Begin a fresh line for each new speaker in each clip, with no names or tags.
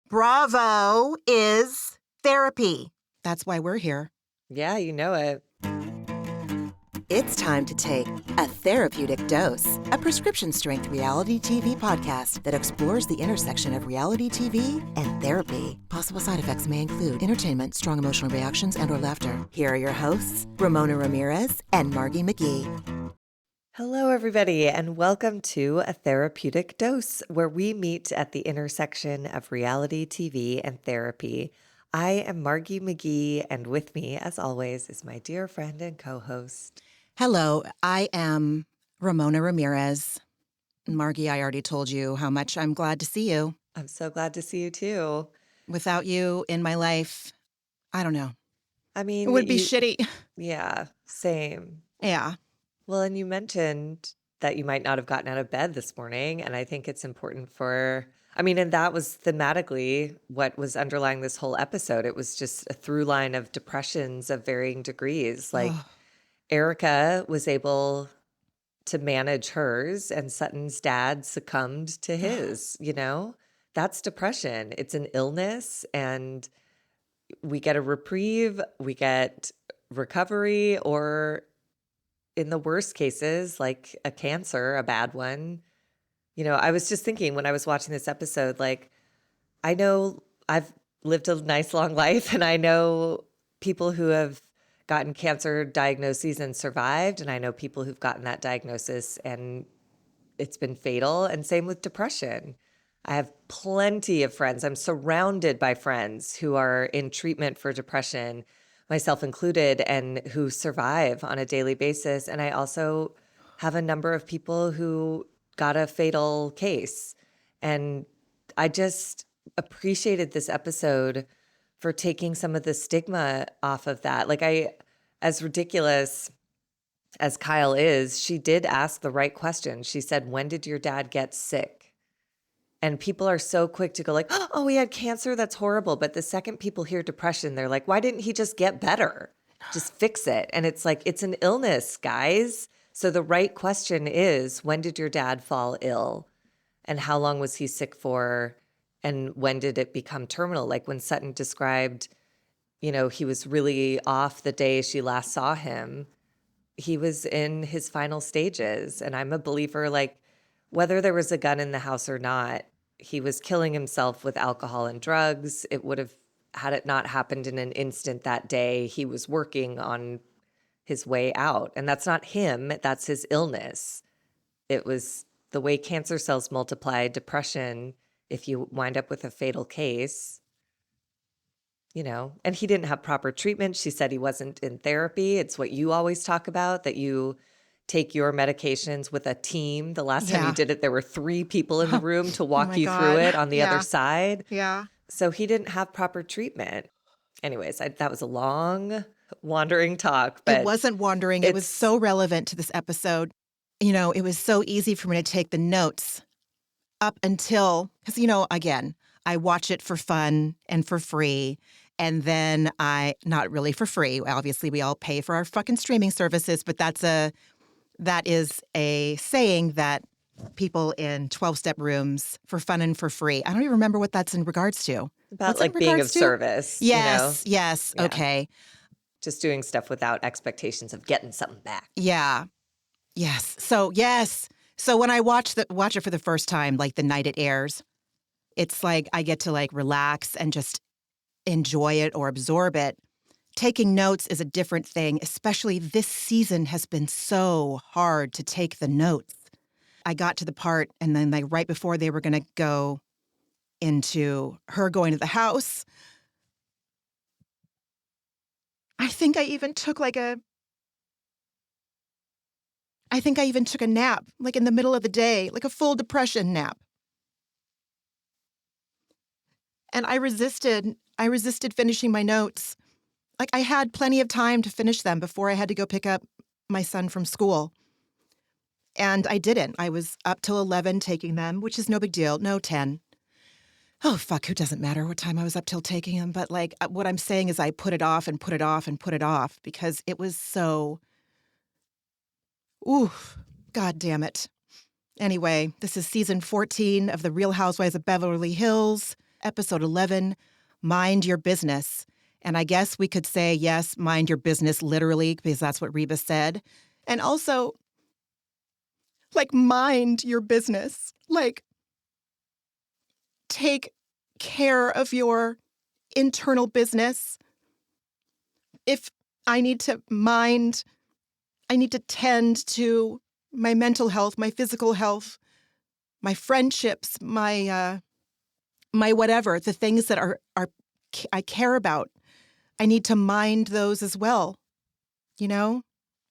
Bravo is therapy. That's why we're here.
Yeah, you know it.
It's time to take A Therapeutic Dose, a prescription-strength reality TV podcast that explores the intersection of reality TV and therapy. Possible side effects may include entertainment, strong emotional reactions, and/or laughter. Here are your hosts, Ramona Ramirez and Margee McGee.
Hello, everybody, and welcome to A Therapeutic Dose, where we meet at the intersection of reality TV and therapy. I am Margee McGee, and with me, as always, is my dear friend and co-host.
Hello, I am Ramona Ramirez. Margee, I already told you how much I'm glad to see you.
I'm so glad to see you, too.
Without you in my life, I don't know.
I mean,
It would be shitty.
Yeah, same.
Yeah.
Well, and you mentioned that you might not have gotten out of bed this morning, and I think it's important and that was thematically what was underlying this whole episode. It was just a through line of depressions of varying degrees. Like Erica was able to manage hers, and Sutton's dad succumbed to his, That's depression. It's an illness, and we get a reprieve, we get recovery, or in the worst cases, like a cancer, a bad one. I was just thinking when I was watching this episode, like, I know I've lived a nice long life, and I know people who have gotten cancer diagnoses and survived, and I know people who've gotten that diagnosis and it's been fatal, and same with depression. I have plenty of friends. I'm surrounded by friends who are in treatment for depression, myself included, and who survive on a daily basis. And I also have a number of people who got a fatal case. And I just appreciated this episode for taking some of the stigma off of that. Like, as ridiculous as Kyle is, she did ask the right question. She said, "When did your dad get sick?" And people are so quick to go like, "Oh, he had cancer. That's horrible." But the second people hear depression, they're like, "Why didn't he just get better? Just fix it." And it's like, it's an illness, guys. So the right question is, when did your dad fall ill? And how long was he sick for? And when did it become terminal? Like when Sutton described, he was really off the day she last saw him. He was in his final stages. And I'm a believer, like, whether there was a gun in the house or not, he was killing himself with alcohol and drugs. It would have, had it not happened in an instant that day, he was working on his way out. And that's not him, that's his illness. It was the way cancer cells multiply, depression, if you wind up with a fatal case, and he didn't have proper treatment. She said he wasn't in therapy. It's what you always talk about, that you take your medications with a team. The last time you did it, there were 3 people in the room to walk you through it on the other side.
Yeah.
So he didn't have proper treatment. Anyways, that was a long wandering talk. But
it wasn't wandering. It was so relevant to this episode. It was so easy for me to take the notes up until, because, again, I watch it for fun and for free. And then not really for free. Obviously, we all pay for our fucking streaming services, but that is a saying that people in 12-step rooms for fun and for free. I don't even remember what that's in regards to.
About like being of service.
Yes, yes, yeah. Okay.
Just doing stuff without expectations of getting something back.
Yeah. Yes. So, yes. So when I watch it for the first time, like the night it airs, it's like I get to like relax and just enjoy it or absorb it. Taking notes is a different thing, especially this season has been so hard to take the notes. I got to the part, and then like right before they were going to go into her going to the house, I think I even took a nap, like in the middle of the day, like a full depression nap. And I resisted finishing my notes. Like I had plenty of time to finish them before I had to go pick up my son from school. And I didn't. I was up till 11 taking them, which is no big deal. No, 10. Oh, fuck, who doesn't matter what time I was up till taking them. But like what I'm saying is I put it off and put it off and put it off because it was so, oof, God damn it. Anyway, this is season 14 of The Real Housewives of Beverly Hills. episode 11, Mind Your Business. And I guess we could say, yes, mind your business literally, because that's what Reba said. And also, like, mind your business. Like, take care of your internal business. If I need to tend to my mental health, my physical health, my friendships, my whatever, the things that are I care about. I need to mind those as well, you know?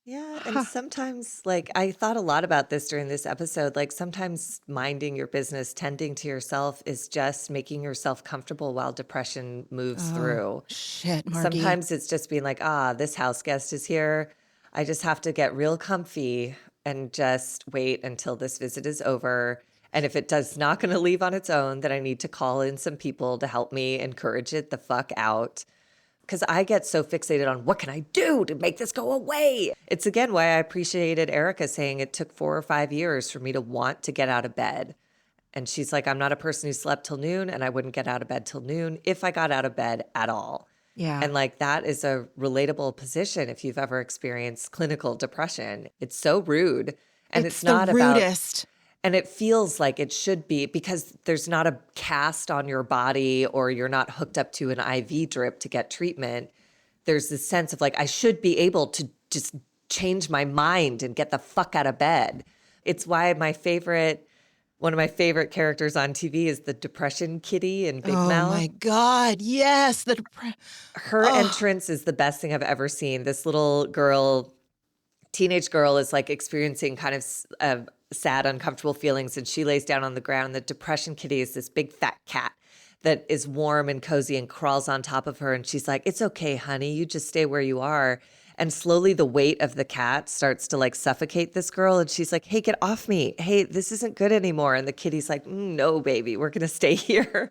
Yeah, and sometimes, like, I thought a lot about this during this episode. Like, sometimes minding your business, tending to yourself is just making yourself comfortable while depression moves through.
Shit, Margee.
Sometimes it's just being like, this house guest is here. I just have to get real comfy and just wait until this visit is over. And if it does not going to leave on its own, then I need to call in some people to help me encourage it the fuck out. Because I get so fixated on what can I do to make this go away? It's again why I appreciated Erica saying it took 4 or 5 years for me to want to get out of bed. And she's like, I'm not a person who slept till noon, and I wouldn't get out of bed till noon if I got out of bed at all.
Yeah.
And like, that is a relatable position if you've ever experienced clinical depression. It's so rude. And it's not
the rudest.
and it feels like it should be, because there's not a cast on your body or you're not hooked up to an IV drip to get treatment. There's this sense of like, I should be able to just change my mind and get the fuck out of bed. It's why one of my favorite characters on TV is the depression kitty in Big Mouth.
Oh my God, yes.
Her entrance is the best thing I've ever seen. This little girl, teenage girl, is like experiencing kind of sad, uncomfortable feelings, and she lays down on the ground. The depression kitty is this big fat cat that is warm and cozy and crawls on top of her. And she's like, it's okay, honey, you just stay where you are. And slowly the weight of the cat starts to like suffocate this girl. And she's like, hey, get off me. Hey, this isn't good anymore. And the kitty's like, no, baby, we're going to stay here.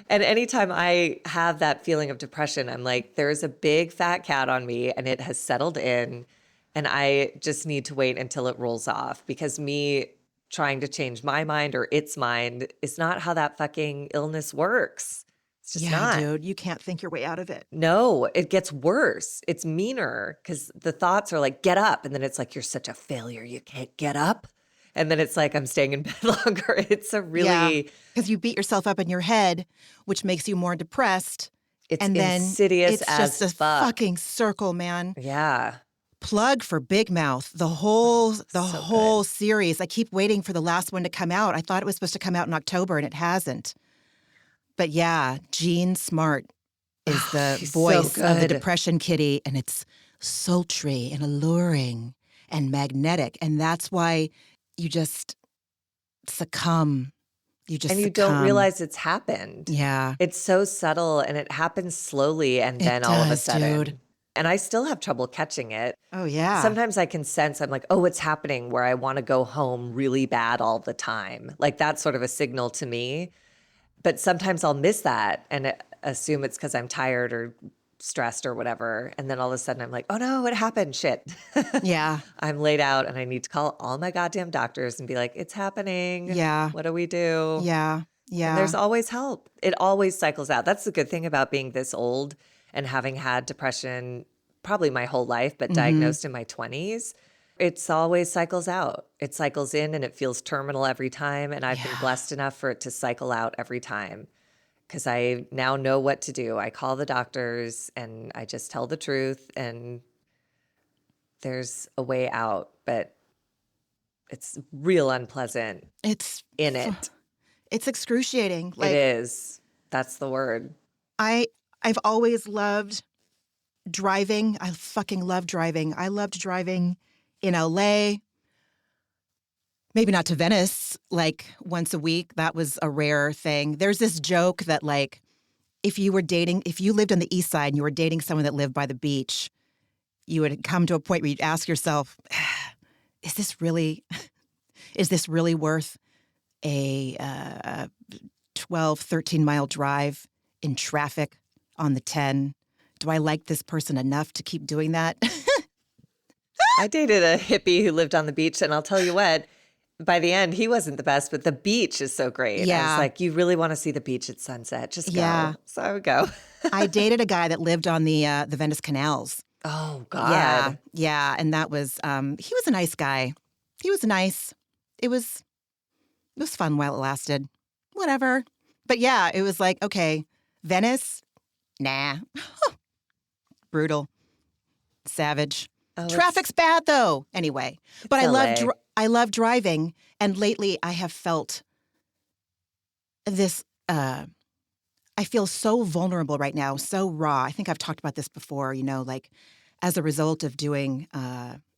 And anytime I have that feeling of depression, I'm like, there's a big fat cat on me and it has settled in. And I just need to wait until it rolls off, because me trying to change my mind or its mind is not how that fucking illness works. It's just not.
Dude, you can't think your way out of it.
No, it gets worse. It's meaner, because the thoughts are like, get up. And then it's like, you're such a failure. You can't get up. And then it's like, I'm staying in bed longer. It's a really...
because you beat yourself up in your head, which makes you more depressed.
It's
and then
insidious
it's
as
just a
fuck.
fucking circle, man.
Yeah.
Plug for Big Mouth, the whole series. I keep waiting for the last one to come out. I thought it was supposed to come out in October, and it hasn't. But yeah, Gene Smart is the voice of the depression kitty, and it's sultry and alluring and magnetic, and that's why you just succumb.
And you don't realize it's happened.
Yeah.
It's so subtle, and it happens slowly, and then all of a sudden.
Dude.
And I still have trouble catching it.
Oh, yeah.
Sometimes I can sense, I'm like, oh, it's happening, where I want to go home really bad all the time. Like, that's sort of a signal to me. But sometimes I'll miss that and assume it's because I'm tired or stressed or whatever. And then all of a sudden I'm like, oh no, it happened. Shit.
Yeah.
I'm laid out and I need to call all my goddamn doctors and be like, it's happening.
Yeah.
What do we do?
Yeah. Yeah.
And there's always help. It always cycles out. That's the good thing about being this old and having had depression probably my whole life, but diagnosed in my 20s. It's always cycles out. It cycles in and it feels terminal every time. And I've been blessed enough for it to cycle out every time, because I now know what to do. I call the doctors and I just tell the truth, and there's a way out, but it's real unpleasant.
It's excruciating.
It is. That's the word.
I've always loved driving. I fucking love driving. I loved driving in LA. Maybe not to Venice, like once a week. That was a rare thing. There's this joke that like, if you lived on the East Side and you were dating someone that lived by the beach, you would come to a point where you'd ask yourself, is this really worth a 12, 13-mile drive in traffic on the 10? Do I like this person enough to keep doing that?
I dated a hippie who lived on the beach, and I'll tell you what, by the end, he wasn't the best, but the beach is so great. I was
Yeah.
like, you really want to see the beach at sunset? Just go.
Yeah.
So I would go.
I dated a guy that lived on the Venice canals.
Oh,
Yeah,
God.
yeah, and that was he was a nice guy. He was nice. It was fun while it lasted. Whatever. But yeah, it was like, okay, Venice? Nah. Brutal. Savage.
Oh,
Traffic's bad though. Anyway, but
LA.
I love driving, and lately I have felt this I feel so vulnerable right now, so raw. I think I've talked about this before, like as a result of doing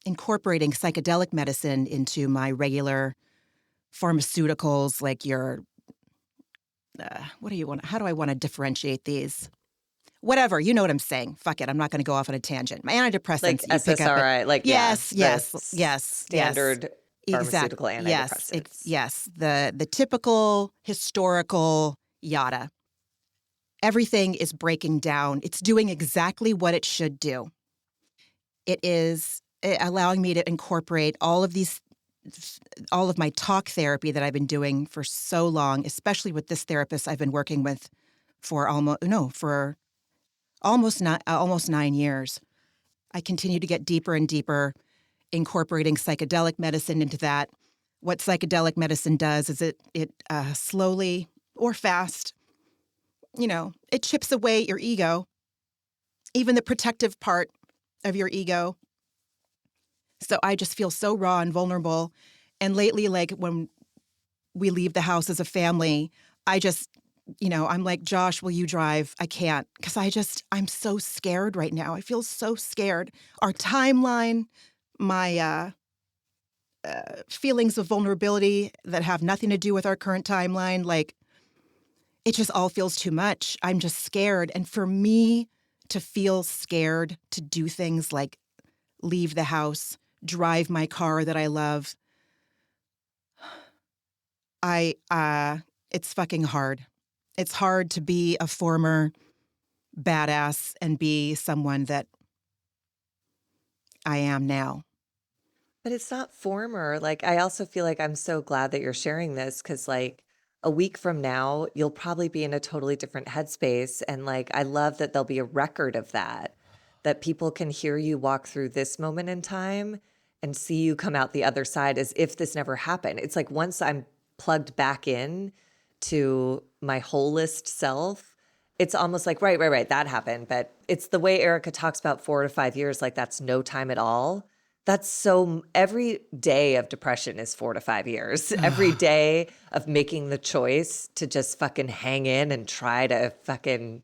incorporating psychedelic medicine into my regular pharmaceuticals, like your what do you want? How do I want to differentiate these? Whatever, you know what I'm saying. Fuck it, I'm not going to go off on a tangent. My antidepressants,
Like
you pick up
SSRI, like
yes,
yeah,
yes,
standard pharmaceutical antidepressants.
Yes. The typical historical yada. Everything is breaking down. It's doing exactly what it should do. It is allowing me to incorporate all of my talk therapy that I've been doing for so long, especially with this therapist I've been working with for almost 9 years. I continue to get deeper and deeper, incorporating psychedelic medicine into that. What psychedelic medicine does is it slowly or fast, it chips away your ego, even the protective part of your ego. So I just feel so raw and vulnerable. And lately, like when we leave the house as a family, I just, I'm like, Josh, will you drive? I can't, because I'm so scared right now. I feel so scared. Our timeline, my feelings of vulnerability that have nothing to do with our current timeline, like, it just all feels too much. I'm just scared. And for me to feel scared to do things like leave the house, drive my car that I love, it's fucking hard. It's hard to be a former badass and be someone that I am now.
But it's not former. Like, I also feel like I'm so glad that you're sharing this because, like, a week from now, you'll probably be in a totally different headspace. And, like, I love that there'll be a record of that people can hear you walk through this moment in time and see you come out the other side as if this never happened. It's like once I'm plugged back in to my holist self, it's almost like, right, that happened. But it's the way Erica talks about 4 to 5 years, like that's no time at all. That's so every day of depression is 4 to 5 years. Every day of making the choice to just fucking hang in and try to fucking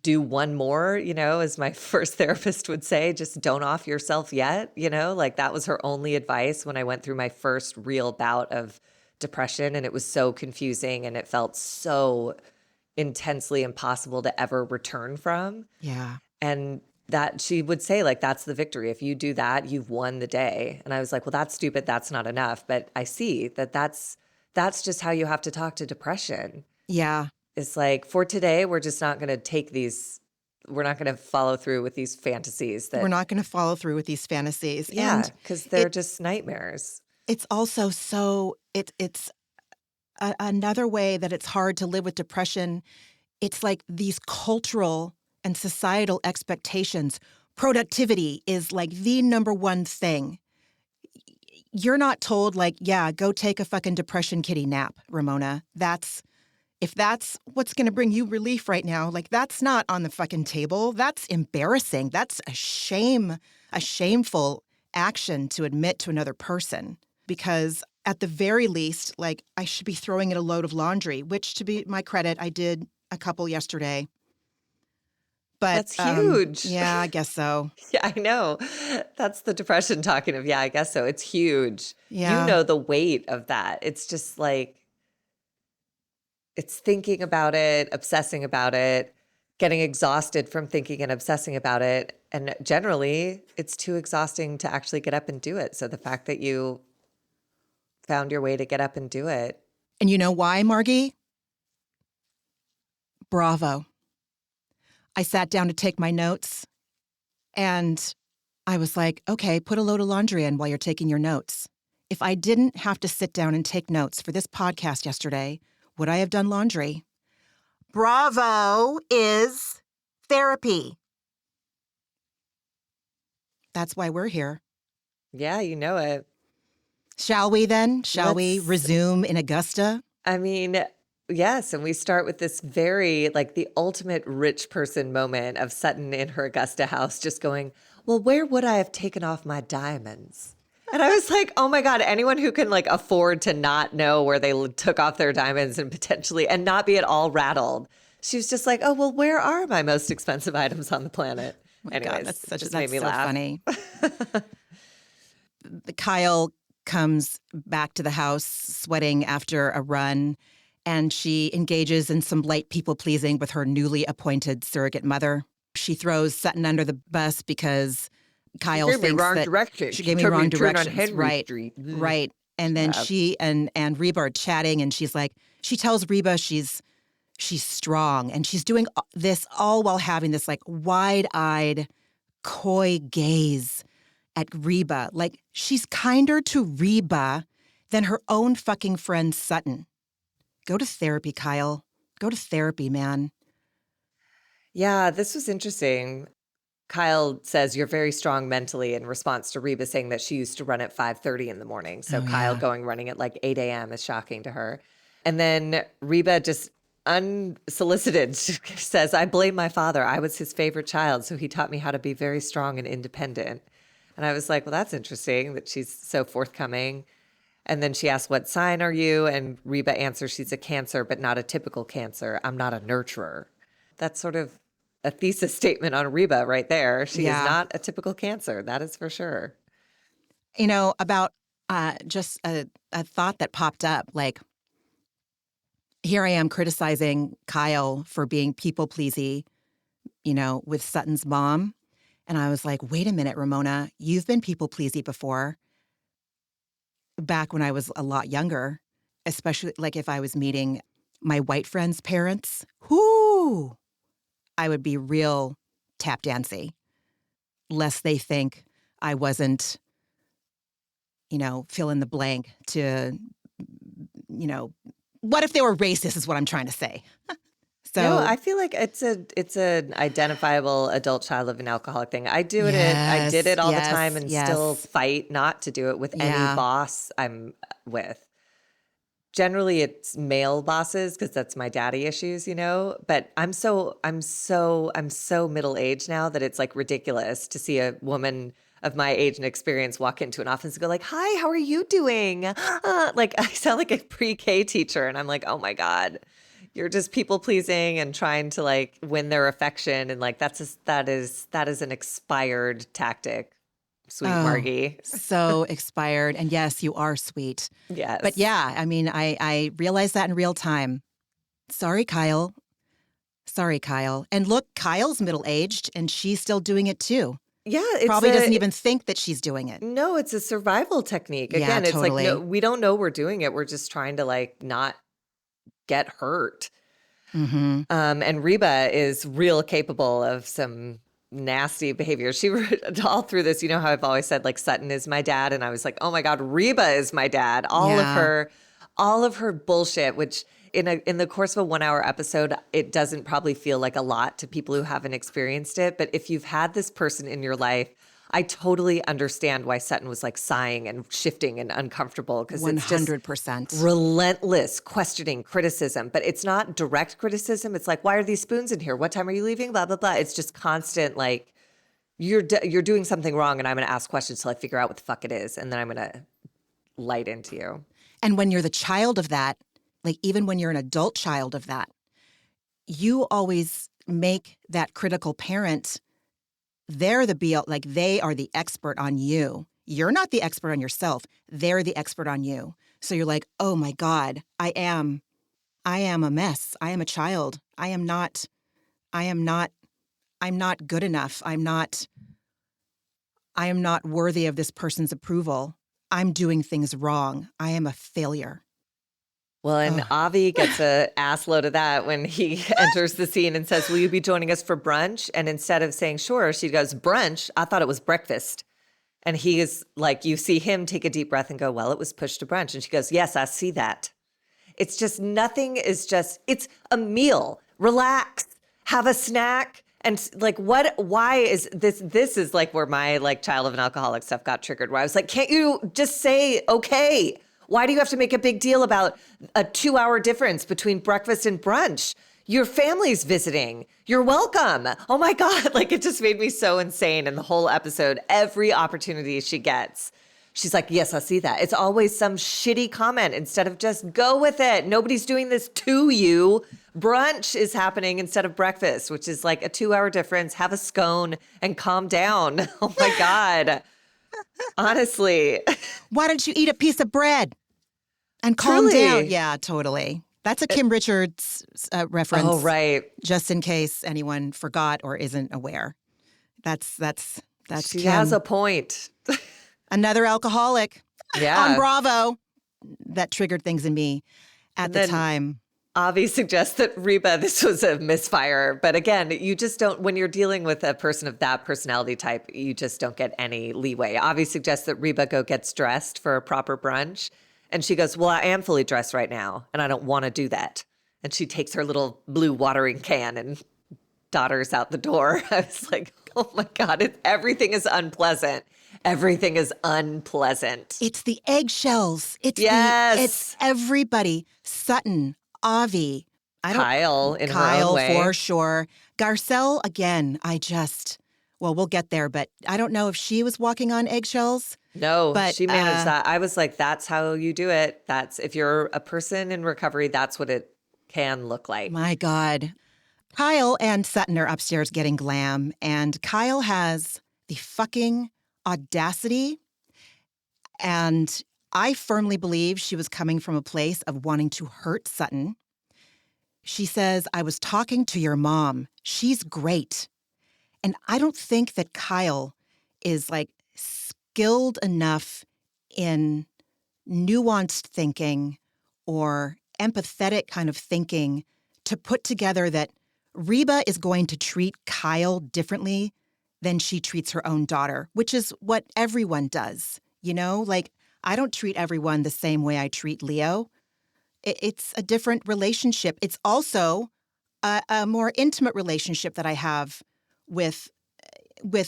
do one more, as my first therapist would say, just don't off yourself yet, like that was her only advice when I went through my first real bout of depression. And it was so confusing and it felt so intensely impossible to ever return from.
Yeah.
And that she would say, like, that's the victory. If you do that, you've won the day. And I was like, well, that's stupid. That's not enough. But I see that that's just how you have to talk to depression.
Yeah.
It's like, for today, we're just not going to we're not going to follow through with these fantasies.
We're not going to follow through with these fantasies.
Yeah, because they're just nightmares.
It's also it's another way that it's hard to live with depression. It's like these cultural and societal expectations. Productivity is like the number one thing. You're not told like, yeah, go take a fucking depression kitty nap, Ramona. If that's what's going to bring you relief right now, like that's not on the fucking table. That's embarrassing. That's a shameful action to admit to another person, because at the very least, like I should be throwing in a load of laundry, which to be my credit, I did a couple yesterday. But
that's huge.
Yeah, I guess so.
Yeah, I know. That's the depression talking of, yeah, I guess so. It's huge.
Yeah.
You know the weight of that. It's just like, it's thinking about it, obsessing about it, getting exhausted from thinking and obsessing about it. And generally, it's too exhausting to actually get up and do it. So the fact that you found your way to get up and do it.
And you know why, Margee? Bravo. I sat down to take my notes and I was like, okay, put a load of laundry in while you're taking your notes. If I didn't have to sit down and take notes for this podcast yesterday, would I have done laundry? Bravo is therapy. That's why we're here.
Yeah, you know it.
Shall we then? Shall we
Let's-
resume in Augusta?
I mean, yes. And we start with this very, like, the ultimate rich person moment of Sutton in her Augusta house just going, well, where would I have taken off my diamonds? And I was like, oh my God, anyone who can like afford to not know where they took off their diamonds and potentially, and not be at all rattled. She was just like, oh, well, where are my most expensive items on the planet?
Oh my
Anyways,
God, that's
made me
so
laugh.
funny. Kyle comes back to the house sweating after a run, and she engages in some light people-pleasing with her newly appointed surrogate mother. She throws Sutton under the bus because Kyle thinks that she gave me wrong directions. Right, right. And then she and Reba are chatting, and she's like, she tells Reba she's strong, and she's doing this all while having this like wide-eyed, coy gaze at Reba. Like, she's kinder to Reba than her own fucking friend Sutton. Go to therapy, Kyle. Go to therapy, man.
Yeah, this was interesting. Kyle says you're very strong mentally in response to Reba saying that she used to run at 5:30 in the morning. So Kyle going running at like 8 a.m. is shocking to her. And then Reba just unsolicited says, I blame my father. I was his favorite child, so he taught me how to be very strong and independent. And I was like, well, that's interesting that she's so forthcoming. And then she asks, what sign are you? And Reba answers, she's a Cancer, but not a typical Cancer. I'm not a nurturer. That's sort of a thesis statement on Reba right there. She is not a typical Cancer. That is for sure.
You know, about just a thought that popped up, like, here I am criticizing Kyle for being people-pleasy, you know, with Sutton's mom. And I was like, wait a minute, Ramona, you've been people-pleasy before. Back when I was a lot younger, especially like if I was meeting my white friends' parents, I would be real tap dancey, lest they think I wasn't, you know, fill in the blank to, you know, what if they were racist is what I'm trying to say. So
no, I feel like it's an identifiable adult child of an alcoholic thing. I do it. I did it all the time and still fight not to do it with any boss I'm with. Generally, it's male bosses because that's my daddy issues, you know. But I'm so middle-aged now that it's like ridiculous to see a woman of my age and experience walk into an office and go like, "Hi, how are you doing?" Like I sound like a pre-K teacher, and I'm like, "Oh my God, you're just people pleasing and trying to like win their affection," and like that is an expired tactic, sweet Margee.
So expired. And yes, you are sweet.
Yes.
But yeah, I mean, I realized that in real time. Sorry, Kyle. And look, Kyle's middle-aged and she's still doing it too.
Yeah.
Probably doesn't even think that she's doing it.
No, it's a survival technique. Again, it's
totally.
like, no, we don't know we're doing it. We're just trying to like not get hurt.
Mm-hmm.
And Reba is real capable of some nasty behavior. She all through this, you know how I've always said like Sutton is my dad, and I was like, oh my God, Reba is my dad. All of her bullshit, which in the course of a 1 hour episode, it doesn't probably feel like a lot to people who haven't experienced it. But if you've had this person in your life, I totally understand why Sutton was like sighing and shifting and uncomfortable, because it's just
100%.
relentless questioning, criticism. But it's not direct criticism. It's like, why are these spoons in here? What time are you leaving? Blah, blah, blah. It's just constant like, you're doing something wrong, and I'm going to ask questions till I figure out what the fuck it is. And then I'm going to light into you.
And when you're the child of that, like even when you're an adult child of that, you always make that critical parent, they're the like they are the expert on you. You're not the expert on yourself. They're the expert on you. So you're like, oh my God, I am a mess. I am a child. I'm not good enough. I am not worthy of this person's approval. I'm doing things wrong. I am a failure.
Well, and Avi gets a ass load of that when he enters the scene and says, will you be joining us for brunch? And instead of saying, sure, she goes, brunch? I thought it was breakfast. And he is like, you see him take a deep breath and go, well, it was pushed to brunch. And she goes, yes, I see that. It's just nothing is just, it's a meal. Relax, have a snack. And like, why is this? This is like where my like child of an alcoholic stuff got triggered, where I was like, can't you just say, okay? Why do you have to make a big deal about a 2-hour difference between breakfast and brunch? Your family's visiting. You're welcome. Oh my God. Like it just made me so insane in the whole episode. Every opportunity she gets, she's like, yes, I see that. It's always some shitty comment instead of just go with it. Nobody's doing this to you. Brunch is happening instead of breakfast, which is like a 2-hour difference. Have a scone and calm down. Oh my God. Honestly.
Why don't you eat a piece of bread and calm
Truly.
down? Yeah, totally. That's a Kim Richards reference.
Oh, right.
Just in case anyone forgot or isn't aware. That's
She
Kim.
has a point.
Another alcoholic
Yeah.
on Bravo. That triggered things in me at the time.
Avi suggests that Reba, this was a misfire. But again, you just don't, when you're dealing with a person of that personality type, you just don't get any leeway. Avi suggests that Reba go gets dressed for a proper brunch. And she goes, well, I am fully dressed right now, and I don't want to do that. And she takes her little blue watering can and daughters out the door. I was like, oh my God, everything is unpleasant. Everything is unpleasant.
It's the eggshells. It's everybody. Sutton, Avi,
Kyle in her own
Kyle
way.
for sure. Garcelle again. We'll get there, but I don't know if she was walking on eggshells.
No,
but,
she managed that. I was like, that's how you do it. That's if you're a person in recovery, that's what it can look like.
My God. Kyle and Sutton are upstairs getting glam, and Kyle has the fucking audacity. And I firmly believe she was coming from a place of wanting to hurt Sutton. She says, I was talking to your mom. She's great. And I don't think that Kyle is like skilled enough in nuanced thinking or empathetic kind of thinking to put together that Reba is going to treat Kyle differently than she treats her own daughter, which is what everyone does. You know, like I don't treat everyone the same way I treat Leo. It's a different relationship. It's also a more intimate relationship that I have with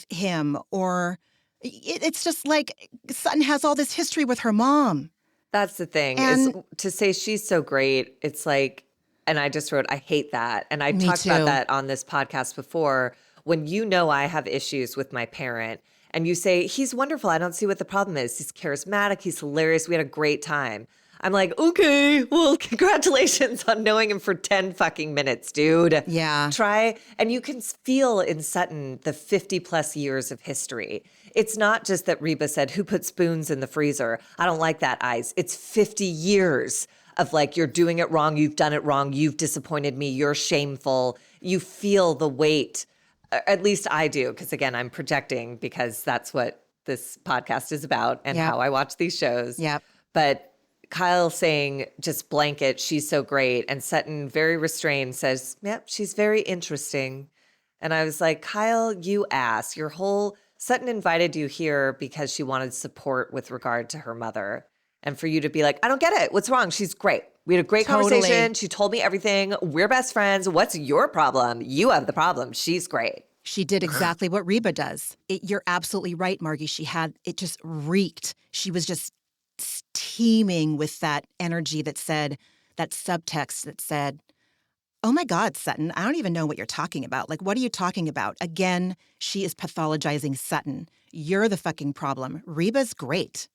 him, or it's just like Sutton has all this history with her mom.
That's the thing,
And-
is to say she's so great. It's like, and I just wrote, I hate that. And I
Me
talked
too.
about that on this podcast before. When you know I have issues with my parent and you say, he's wonderful, I don't see what the problem is. He's charismatic, he's hilarious, we had a great time. I'm like, okay, well, congratulations on knowing him for 10 fucking minutes, dude.
Yeah.
Try, and you can feel in Sutton the 50 plus years of history. It's not just that Reba said, who put spoons in the freezer? I don't like that, Ice. It's 50 years of like, you're doing it wrong, you've done it wrong, you've disappointed me, you're shameful. You feel the weight, at least I do, because again, I'm projecting because that's what this podcast is about and
Yep.
how I watch these shows.
Yep.
But Kyle saying just blanket, she's so great. And Sutton, very restrained, says, yep, she's very interesting. And I was like, Kyle, you ass. Sutton invited you here because she wanted support with regard to her mother. And for you to be like, I don't get it. What's wrong? She's great. We had a great
Totally.
conversation. She told me everything. We're best friends. What's your problem? You have the problem. She's great.
She did exactly what Reba does. You're absolutely right, Margie. It just reeked. She was just teeming with that energy that subtext that said, oh my God, Sutton, I don't even know what you're talking about. Like, what are you talking about? Again, she is pathologizing Sutton. You're the fucking problem. Reba's great.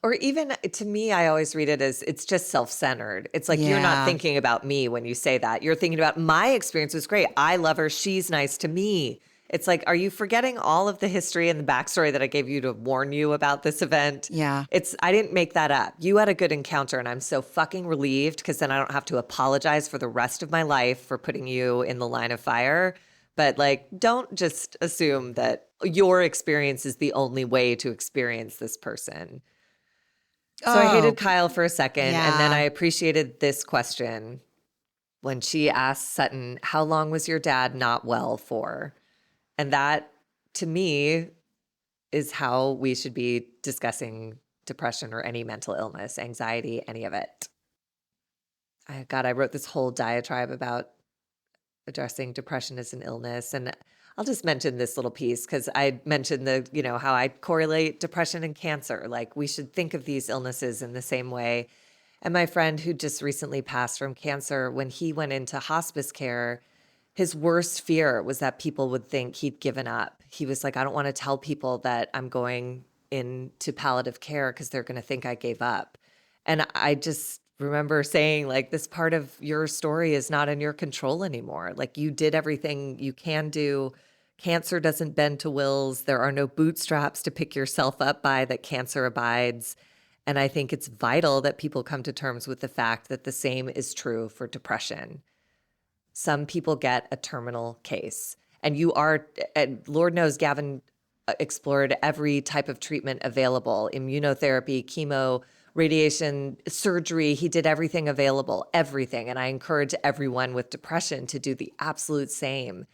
Or even to me, I always read it as it's just self-centered. It's like you're
Yeah.
not thinking about me when you say that. You're thinking about my experience was great. I love her. She's nice to me. It's like, are you forgetting all of the history and the backstory that I gave you to warn you about this event?
Yeah.
I didn't make that up. You had a good encounter and I'm so fucking relieved because then I don't have to apologize for the rest of my life for putting you in the line of fire. But like, don't just assume that your experience is the only way to experience this person. So I hated Kyle for a second, and then
yeah.
I appreciated this question when she asked Sutton, how long was your dad not well for? And that, to me, is how we should be discussing depression or any mental illness, anxiety, any of it. I wrote this whole diatribe about addressing depression as an illness. And I'll just mention this little piece because I mentioned how I correlate depression and cancer. Like we should think of these illnesses in the same way. And my friend who just recently passed from cancer, when he went into hospice care, his worst fear was that people would think he'd given up. He was like, I don't want to tell people that I'm going into palliative care because they're going to think I gave up. And I just remember saying, like, this part of your story is not in your control anymore. Like, you did everything you can do. Cancer doesn't bend to wills. There are no bootstraps to pick yourself up by that cancer abides. And I think it's vital that people come to terms with the fact that the same is true for depression. Some people get a terminal case. And Lord knows Gavin explored every type of treatment available, immunotherapy, chemo, radiation, surgery. He did everything available, everything. And I encourage everyone with depression to do the absolute same.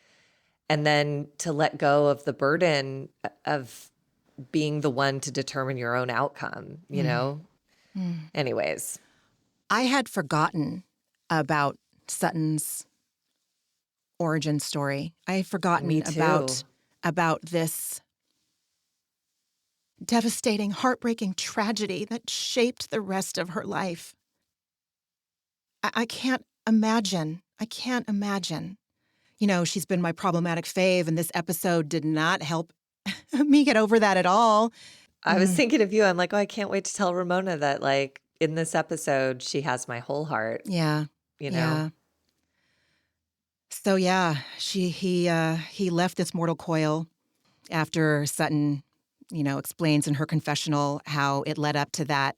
And then to let go of the burden of being the one to determine your own outcome, you know? Anyways.
I had forgotten about Sutton's origin story. I had forgotten
Me too.
about this devastating, heartbreaking tragedy that shaped the rest of her life. I can't imagine. I can't imagine. You know, she's been my problematic fave, and this episode did not help me get over that at all.
I was thinking of you. I'm like, oh, I can't wait to tell Ramona that, like, in this episode, she has my whole heart.
Yeah.
You know?
Yeah. So yeah, he left this mortal coil after Sutton, explains in her confessional how it led up to that.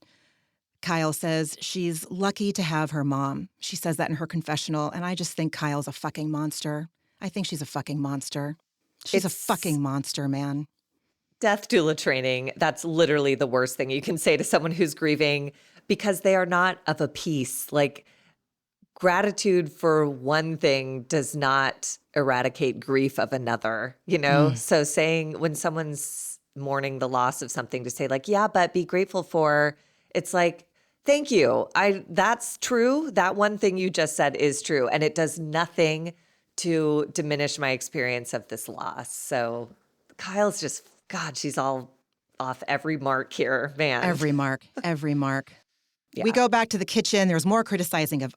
Kyle says she's lucky to have her mom. She says that in her confessional, and I just think Kyle's a fucking monster. I think she's a fucking monster. She's a fucking monster, man.
Death doula training, that's literally the worst thing you can say to someone who's grieving because they are not of a piece. Like, gratitude for one thing does not eradicate grief of another, you know? So saying when someone's mourning the loss of something to say like, yeah, but be grateful for, it's like, thank you. That's true. That one thing you just said is true. And it does nothing to diminish my experience of this loss. So Kyle's just, God, she's all off every mark here, man.
Every mark.
Yeah.
We go back to the kitchen. There's more criticizing of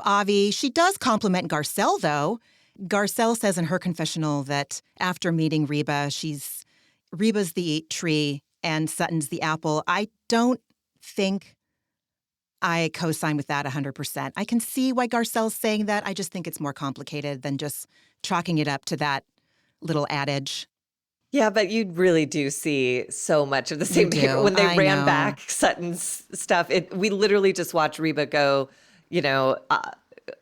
Avi. She does compliment Garcelle, though. Garcelle says in her confessional that after meeting Reba, Reba's the tree and Sutton's the apple. I don't think I co-sign with that 100%. I can see why Garcelle's saying that. I just think it's more complicated than just chalking it up to that little adage.
Yeah, but you really do see so much of the same behavior. When they ran back Sutton's stuff, we literally just watched Reba go,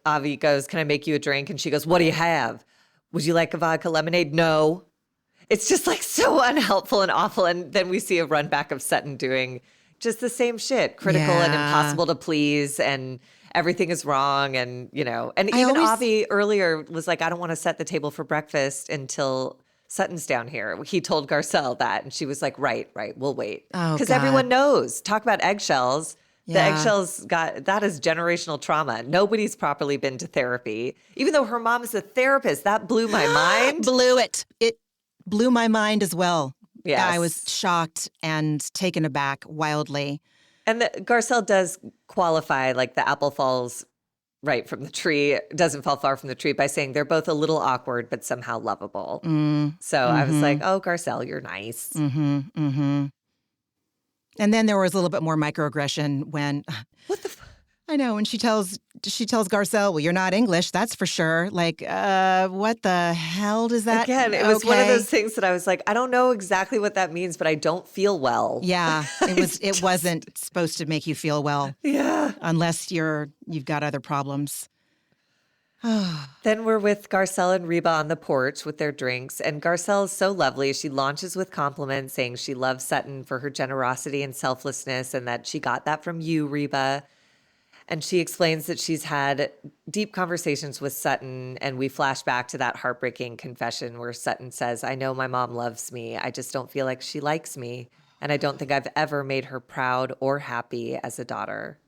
Avi goes, can I make you a drink? And she goes, what do you have? Would you like a vodka lemonade? No. It's just like so unhelpful and awful. And then we see a run back of Sutton doing just the same shit, critical and impossible to please, and everything is wrong. And, and even Avi earlier was like, I don't want to set the table for breakfast until Sutton's down here. He told Garcelle that, and she was like, right, we'll wait. Because everyone knows. Talk about eggshells. The eggshells that is generational trauma. Nobody's properly been to therapy. Even though her mom is a therapist, that blew my mind.
It blew my mind as well.
Yes.
I was shocked and taken aback wildly.
And Garcelle does qualify, like the apple falls right from the tree, doesn't fall far from the tree, by saying they're both a little awkward, but somehow lovable. So I was like, oh, Garcelle, you're nice.
And then there was a little bit more microaggression when,
What the
I know, when she tells Garcelle, well, you're not English, that's for sure. Like, what the hell does that?
Again, it was one of those things that I was like, I don't know exactly what that means, but I don't feel well.
Yeah, it wasn't supposed to make you feel well.
Yeah.
Unless you've got other problems.
Then we're with Garcelle and Reba on the porch with their drinks, and Garcelle is so lovely. She launches with compliments, saying she loves Sutton for her generosity and selflessness, and that she got that from you, Reba. And she explains that she's had deep conversations with Sutton, and we flash back to that heartbreaking confession where Sutton says, I know my mom loves me. I just don't feel like she likes me. And I don't think I've ever made her proud or happy as a daughter.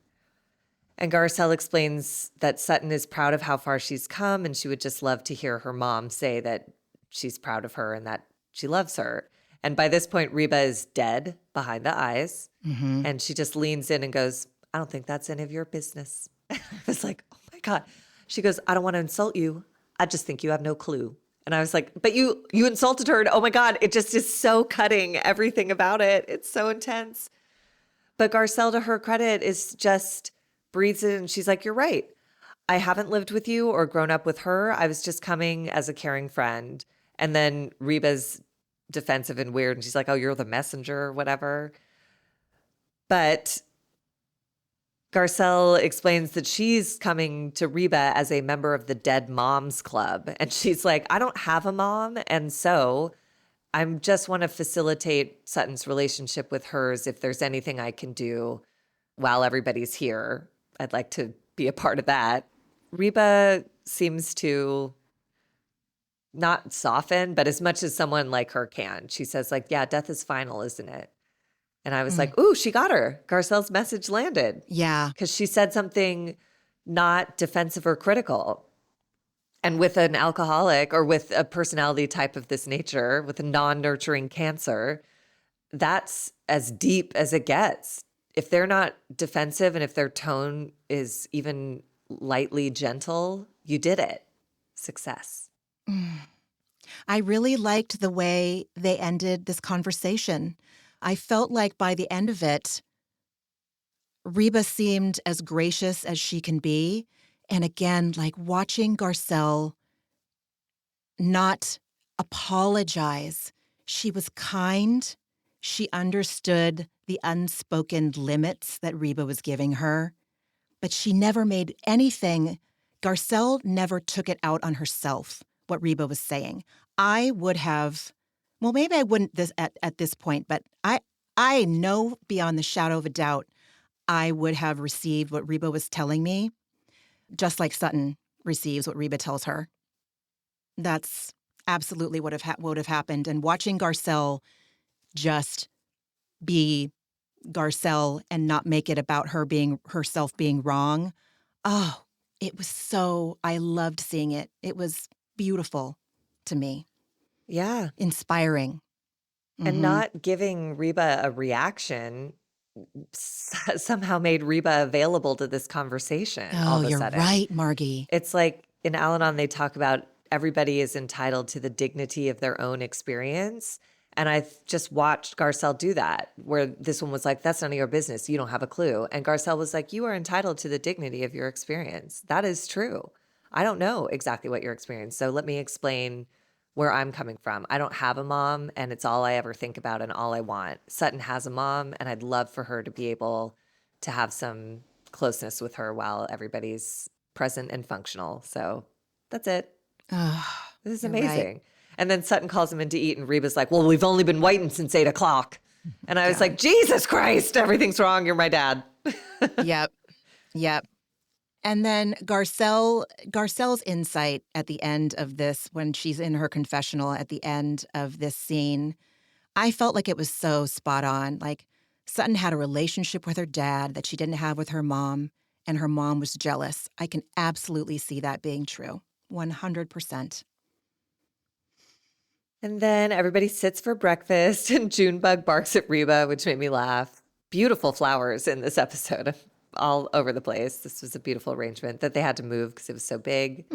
And Garcelle explains that Sutton is proud of how far she's come, and she would just love to hear her mom say that she's proud of her and that she loves her. And by this point, Reba is dead behind the eyes.
Mm-hmm.
And she just leans in and goes, I don't think that's any of your business. I was like, oh my God. She goes, I don't want to insult you. I just think you have no clue. And I was like, but you insulted her. And oh my God, it just is so cutting, everything about it. It's so intense. But Garcelle, to her credit, is just breathes it. And she's like, you're right. I haven't lived with you or grown up with her. I was just coming as a caring friend. And then Reba's defensive and weird. And she's like, oh, you're the messenger or whatever. But Garcelle explains that she's coming to Reba as a member of the Dead Moms Club. And she's like, I don't have a mom. And so I just want to facilitate Sutton's relationship with hers. If there's anything I can do while everybody's here, I'd like to be a part of that. Reba seems to not soften, but as much as someone like her can. She says, like, yeah, death is final, isn't it? And I was like, ooh, she got her. Garcelle's message landed.
Yeah.
Because she said something not defensive or critical. And with an alcoholic or with a personality type of this nature, with a non-nurturing cancer, that's as deep as it gets. If they're not defensive and if their tone is even lightly gentle, you did it. Success.
I really liked the way they ended this conversation. I felt like by the end of it, Reba seemed as gracious as she can be. And again, like watching Garcelle not apologize. She was kind. She understood the unspoken limits that Reba was giving her. But she never made anything. Garcelle never took it out on herself, what Reba was saying. I would have, well, maybe I wouldn't at this point, but I know beyond the shadow of a doubt, I would have received what Reba was telling me, just like Sutton receives what Reba tells her. That's absolutely what would have happened. And watching Garcelle just be Garcelle and not make it about her being herself being wrong. Oh, it was so, I loved seeing it. It was beautiful to me.
Yeah.
Inspiring.
And not giving Reba a reaction somehow made Reba available to this conversation all of a
you're
sudden.
right, Margee.
It's like in Al-Anon, they talk about everybody is entitled to the dignity of their own experience. And I just watched Garcelle do that, where this one was like, that's none of your business. You don't have a clue. And Garcelle was like, you are entitled to the dignity of your experience. That is true. I don't know exactly what your experience. So let me explain where I'm coming from. I don't have a mom, and it's all I ever think about and all I want. Sutton has a mom, and I'd love for her to be able to have some closeness with her while everybody's present and functional. So that's it. This is amazing. Right. And then Sutton calls him in to eat, and Reba's like, well, we've only been waiting since 8 o'clock. And I was like, Jesus Christ, everything's wrong. You're my dad.
Yep. And then Garcelle's insight at the end of this, when she's in her confessional at the end of this scene, I felt like it was so spot on. Like Sutton had a relationship with her dad that she didn't have with her mom, and her mom was jealous. I can absolutely see that being true. 100%.
And then everybody sits for breakfast, and Junebug barks at Reba, which made me laugh. Beautiful flowers in this episode, all over the place. This was a beautiful arrangement that they had to move because it was so big.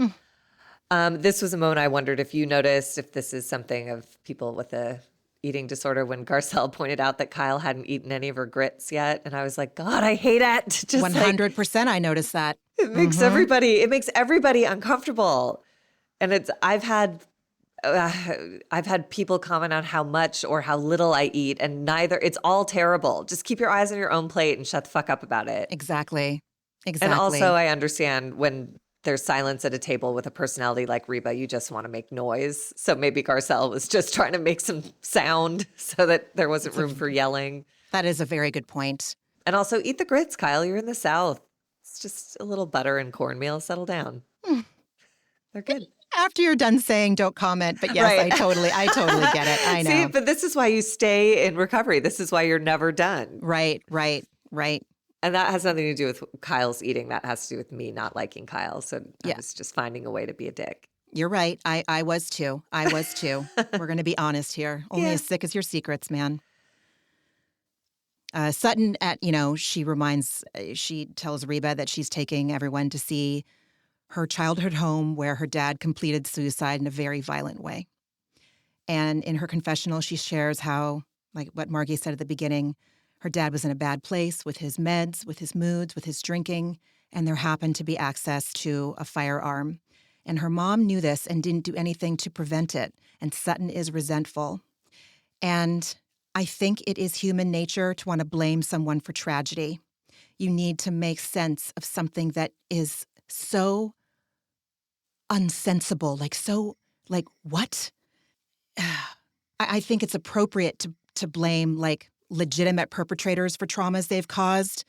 This was a moment I wondered if you noticed, if this is something of people with a eating disorder, when Garcelle pointed out that Kyle hadn't eaten any of her grits yet. And I was like, God, I hate it. Just
100% I noticed that.
It makes everybody uncomfortable. And I've had people comment on how much or how little I eat, and it's all terrible. Just keep your eyes on your own plate and shut the fuck up about it.
Exactly.
And also I understand when there's silence at a table with a personality like Reba, you just want to make noise. So maybe Garcelle was just trying to make some sound so that there wasn't room for yelling.
That is a very good point.
And also eat the grits, Kyle. You're in the South. It's just a little butter and cornmeal. Settle down. They're good.
After you're done saying don't comment, but yes,
Right.
I totally get it. I know.
See, but this is why you stay in recovery. This is why you're never done.
Right.
And that has nothing to do with Kyle's eating. That has to do with me not liking Kyle. So
Yeah.
I was just finding a way to be a dick.
You're right. I was too. We're going to be honest here. Only
Yeah.
as sick as your secrets, man. Sutton, she tells Reba that she's taking everyone to see her childhood home where her dad completed suicide in a very violent way. And in her confessional, she shares how, like what Margee said at the beginning, her dad was in a bad place with his meds, with his moods, with his drinking, and there happened to be access to a firearm. And her mom knew this and didn't do anything to prevent it. And Sutton is resentful. And I think it is human nature to want to blame someone for tragedy. You need to make sense of something that is so unsensible, like what? I think it's appropriate to blame like legitimate perpetrators for traumas they've caused.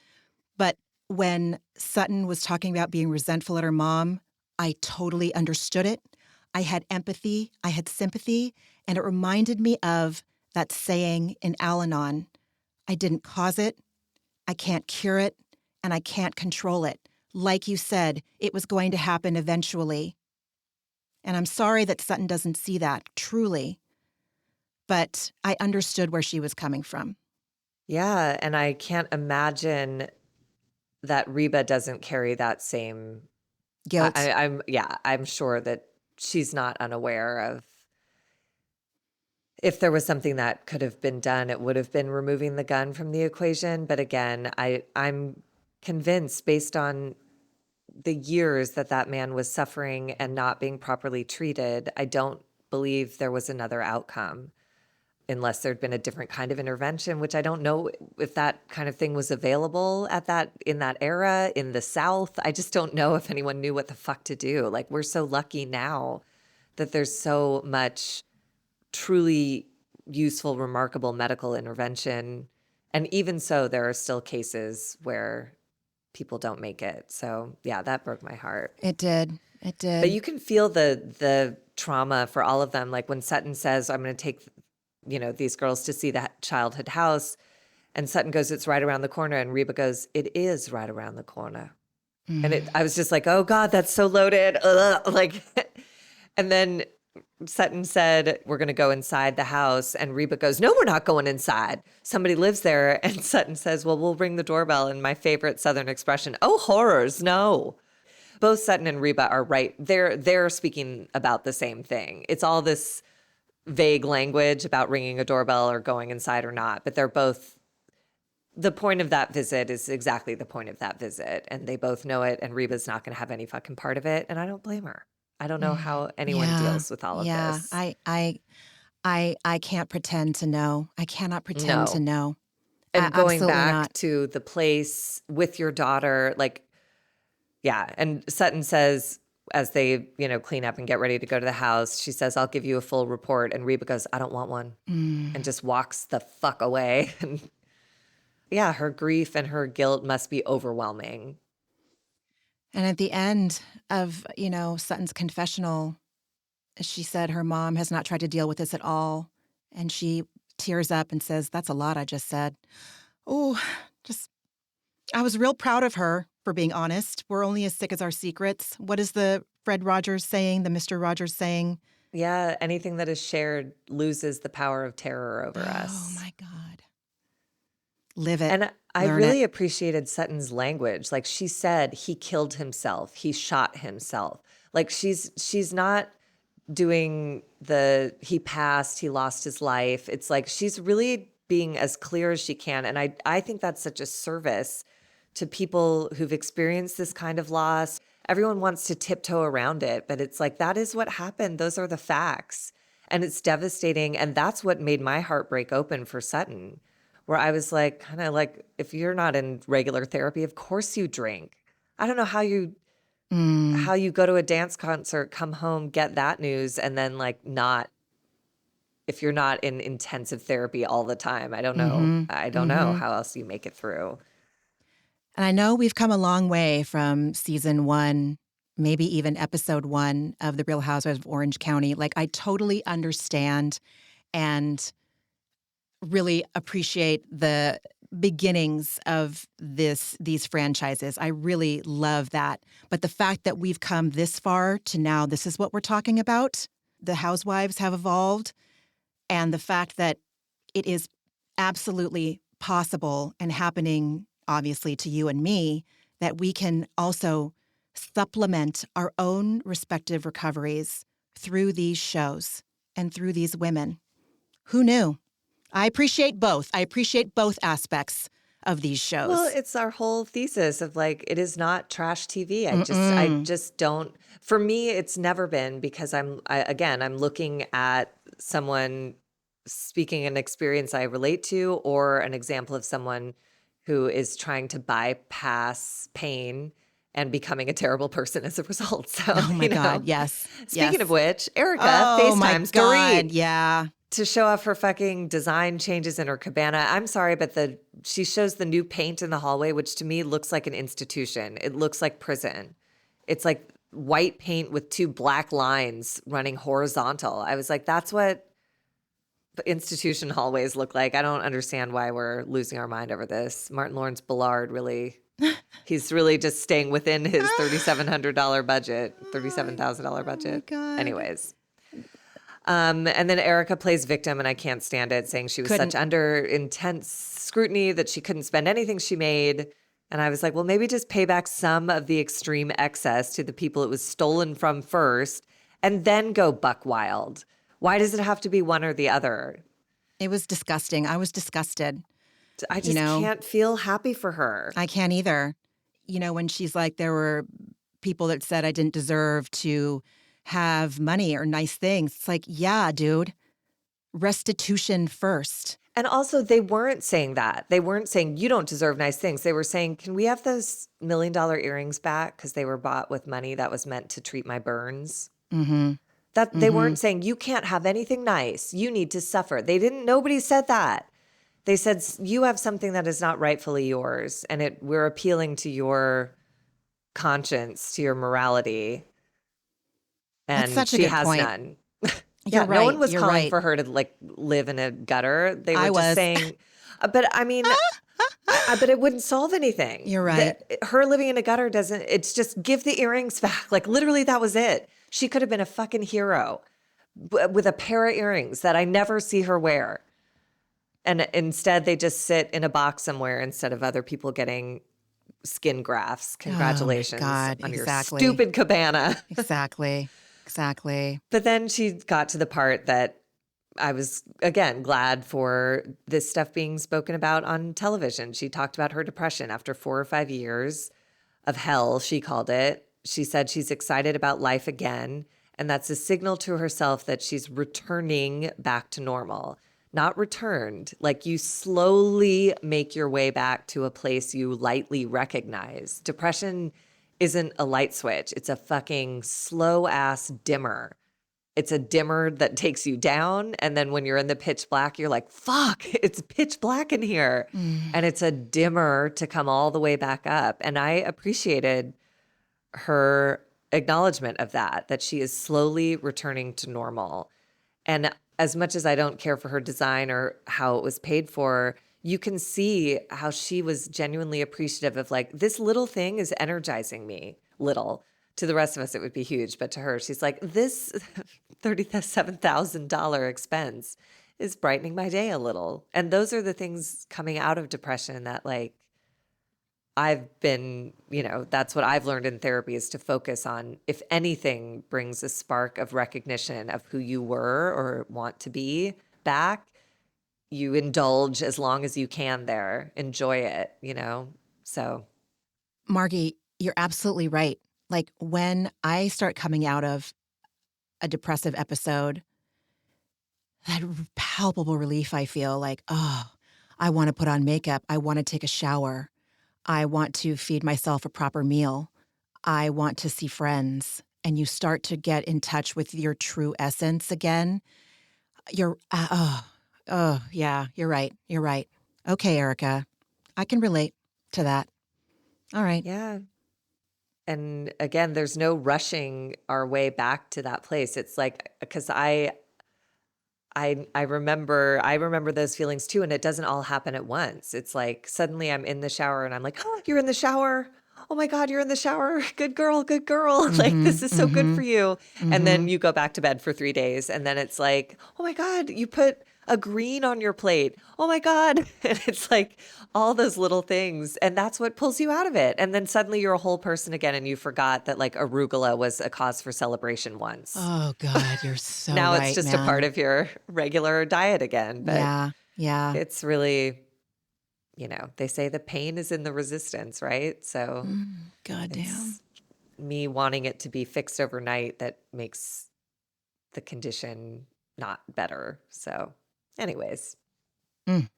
But when Sutton was talking about being resentful at her mom, I totally understood it. I had empathy, I had sympathy, and it reminded me of that saying in Al-Anon, I didn't cause it, I can't cure it, and I can't control it. Like you said, it was going to happen eventually. And I'm sorry that Sutton doesn't see that, truly. But I understood where she was coming from.
Yeah. And I can't imagine that Reba doesn't carry that same
Guilt.
I'm sure that she's not unaware of if there was something that could have been done, it would have been removing the gun from the equation. But again, I'm convinced based on the years that man was suffering and not being properly treated, I don't believe there was another outcome unless there'd been a different kind of intervention, which I don't know if that kind of thing was available in that era in the South. I just don't know if anyone knew what the fuck to do. Like, we're so lucky now that there's so much truly useful, remarkable medical intervention. And even so, there are still cases where people don't make it. So yeah, that broke my heart.
It did.
But you can feel the trauma for all of them. Like when Sutton says, I'm going to take, these girls to see that childhood house. And Sutton goes, it's right around the corner. And Reba goes, it is right around the corner. And I was just like, oh God, that's so loaded. Ugh. And then Sutton said, we're going to go inside the house. And Reba goes, no, we're not going inside. Somebody lives there. And Sutton says, well, we'll ring the doorbell. And my favorite Southern expression, oh, horrors, no. Both Sutton and Reba are right. They're speaking about the same thing. It's all this vague language about ringing a doorbell or going inside or not. But they're both, the point of that visit is exactly the point of that visit. And they both know it. And Reba's not going to have any fucking part of it. And I don't blame her. I don't know how anyone deals with all of this.
I can't pretend to know. I cannot pretend to know.
And going
Absolutely
back
not.
to the place with your daughter, and Sutton says, as they, clean up and get ready to go to the house, she says, I'll give you a full report. And Reba goes, I don't want one. And just walks the fuck away. And yeah, her grief and her guilt must be overwhelming.
And at the end of, Sutton's confessional, she said her mom has not tried to deal with this at all. And she tears up and says, that's a lot I just said. Oh, I was real proud of her for being honest. We're only as sick as our secrets. What is the Fred Rogers saying, the Mr. Rogers saying?
Yeah, anything that is shared loses the power of terror over us.
Oh, my God. Live it.
And I really appreciated Sutton's language. Like she said, he killed himself. He shot himself. Like she's not doing he passed, he lost his life. It's like she's really being as clear as she can. And I think that's such a service to people who've experienced this kind of loss. Everyone wants to tiptoe around it, but it's like, that is what happened. Those are the facts. And it's devastating. And that's what made my heart break open for Sutton, where I was like, kind of like, if you're not in regular therapy, of course you drink. I don't know how you go to a dance concert, come home, get that news, and then if you're not in intensive therapy all the time, I don't know. I don't know how else you make it through.
And I know we've come a long way from season 1, maybe even episode 1 of The Real Housewives of Orange County. Like, I totally understand and really appreciate the beginnings of these franchises. I really love that. But the fact that we've come this far to now, this is what we're talking about. The Housewives have evolved, and the fact that it is absolutely possible and happening, obviously, to you and me, that we can also supplement our own respective recoveries through these shows and through these women. Who knew? I appreciate both. I appreciate both aspects of these shows.
Well, it's our whole thesis of like, it is not trash TV. I just don't, for me, it's never been, because I'm looking at someone speaking an experience I relate to, or an example of someone who is trying to bypass pain and becoming a terrible person as a result. So,
oh my God, yes.
Speaking of which, Erica
FaceTimes
Dorit.
Yeah.
To show off her fucking design changes in her cabana. I'm sorry, but she shows the new paint in the hallway, which to me looks like an institution. It looks like prison. It's like white paint with 2 black lines running horizontal. I was like, that's what institution hallways look like. I don't understand why we're losing our mind over this. Martin Lawrence Bullard he's really just staying within his $3,700 budget, $37,000 budget.
Oh my God.
Anyways. And then Erica plays victim, and I can't stand it, saying she was such under intense scrutiny that she couldn't spend anything she made. And I was like, well, maybe just pay back some of the extreme excess to the people it was stolen from first, and then go buck wild. Why does it have to be one or the other?
It was disgusting. I was disgusted.
I just can't feel happy for her.
I can't either. When she's like, there were people that said I didn't deserve to have money or nice things. It's like, yeah, dude, restitution first.
And also, they weren't saying that. They weren't saying you don't deserve nice things. They were saying, can we have those $1 million earrings back? Because they were bought with money that was meant to treat my burns.
Mm-hmm.
They weren't saying you can't have anything nice. You need to suffer. Nobody said that. They said you have something that is not rightfully yours, and we're appealing to your conscience, to your morality. And
That's such a
she
good
has
point.
none.
You're right.
No one was
You're
calling
right.
for her to like live in a gutter. They were
I
just
was.
saying, but I mean, but it wouldn't solve anything.
You're right.
Her living in a gutter it's just give the earrings back. Like literally that was it. She could have been a fucking hero with a pair of earrings that I never see her wear. And instead they just sit in a box somewhere instead of other people getting skin grafts. Congratulations
God,
on
exactly.
your stupid cabana.
Exactly.
But then she got to the part that I was, again, glad for this stuff being spoken about on television. She talked about her depression after 4 or 5 years of hell, she called it. She said she's excited about life again, and that's a signal to herself that she's returning back to normal. Not returned, like you slowly make your way back to a place you lightly recognize. Depression isn't a light switch. It's a fucking slow-ass dimmer. It's a dimmer that takes you down, and then when you're in the pitch black, you're like, fuck, it's pitch black in here. And it's a dimmer to come all the way back up. And I appreciated her acknowledgement of that she is slowly returning to normal. And as much as I don't care for her design or how it was paid for, you can see how she was genuinely appreciative of like, this little thing is energizing me. Little. To the rest of us, it would be huge. But to her, she's like, this $37,000 expense is brightening my day a little. And those are the things coming out of depression that like, I've been, that's what I've learned in therapy is to focus on, if anything brings a spark of recognition of who you were or want to be back, you indulge as long as you can there. Enjoy it, So.
Margee, you're absolutely right. Like when I start coming out of a depressive episode, that palpable relief I feel like, oh, I want to put on makeup. I want to take a shower. I want to feed myself a proper meal. I want to see friends. And you start to get in touch with your true essence again. Yeah, you're right. Okay, Erica, I can relate to that. All right.
Yeah. And again, there's no rushing our way back to that place. It's like, because I remember those feelings too, and it doesn't all happen at once. It's like suddenly I'm in the shower and I'm like, "Oh, you're in the shower. Oh my God, you're in the shower. Good girl, good girl. Like
Mm-hmm,
this is so good
mm-hmm,
for you." And
mm-hmm.
then you go back to bed for 3 days and then it's like, "Oh my God, you put a green on your plate. Oh my God." And it's like all those little things, and that's what pulls you out of it. And then suddenly you're a whole person again and you forgot that like arugula was a cause for celebration once.
Oh God, you're so
Now it's
right,
just a part
man.
of your regular diet again. But
Yeah, yeah.
it's really, they say the pain is in the resistance, right? So
Goddamn.
it's me wanting it to be fixed overnight that makes the condition not better. So, anyways,
Mm.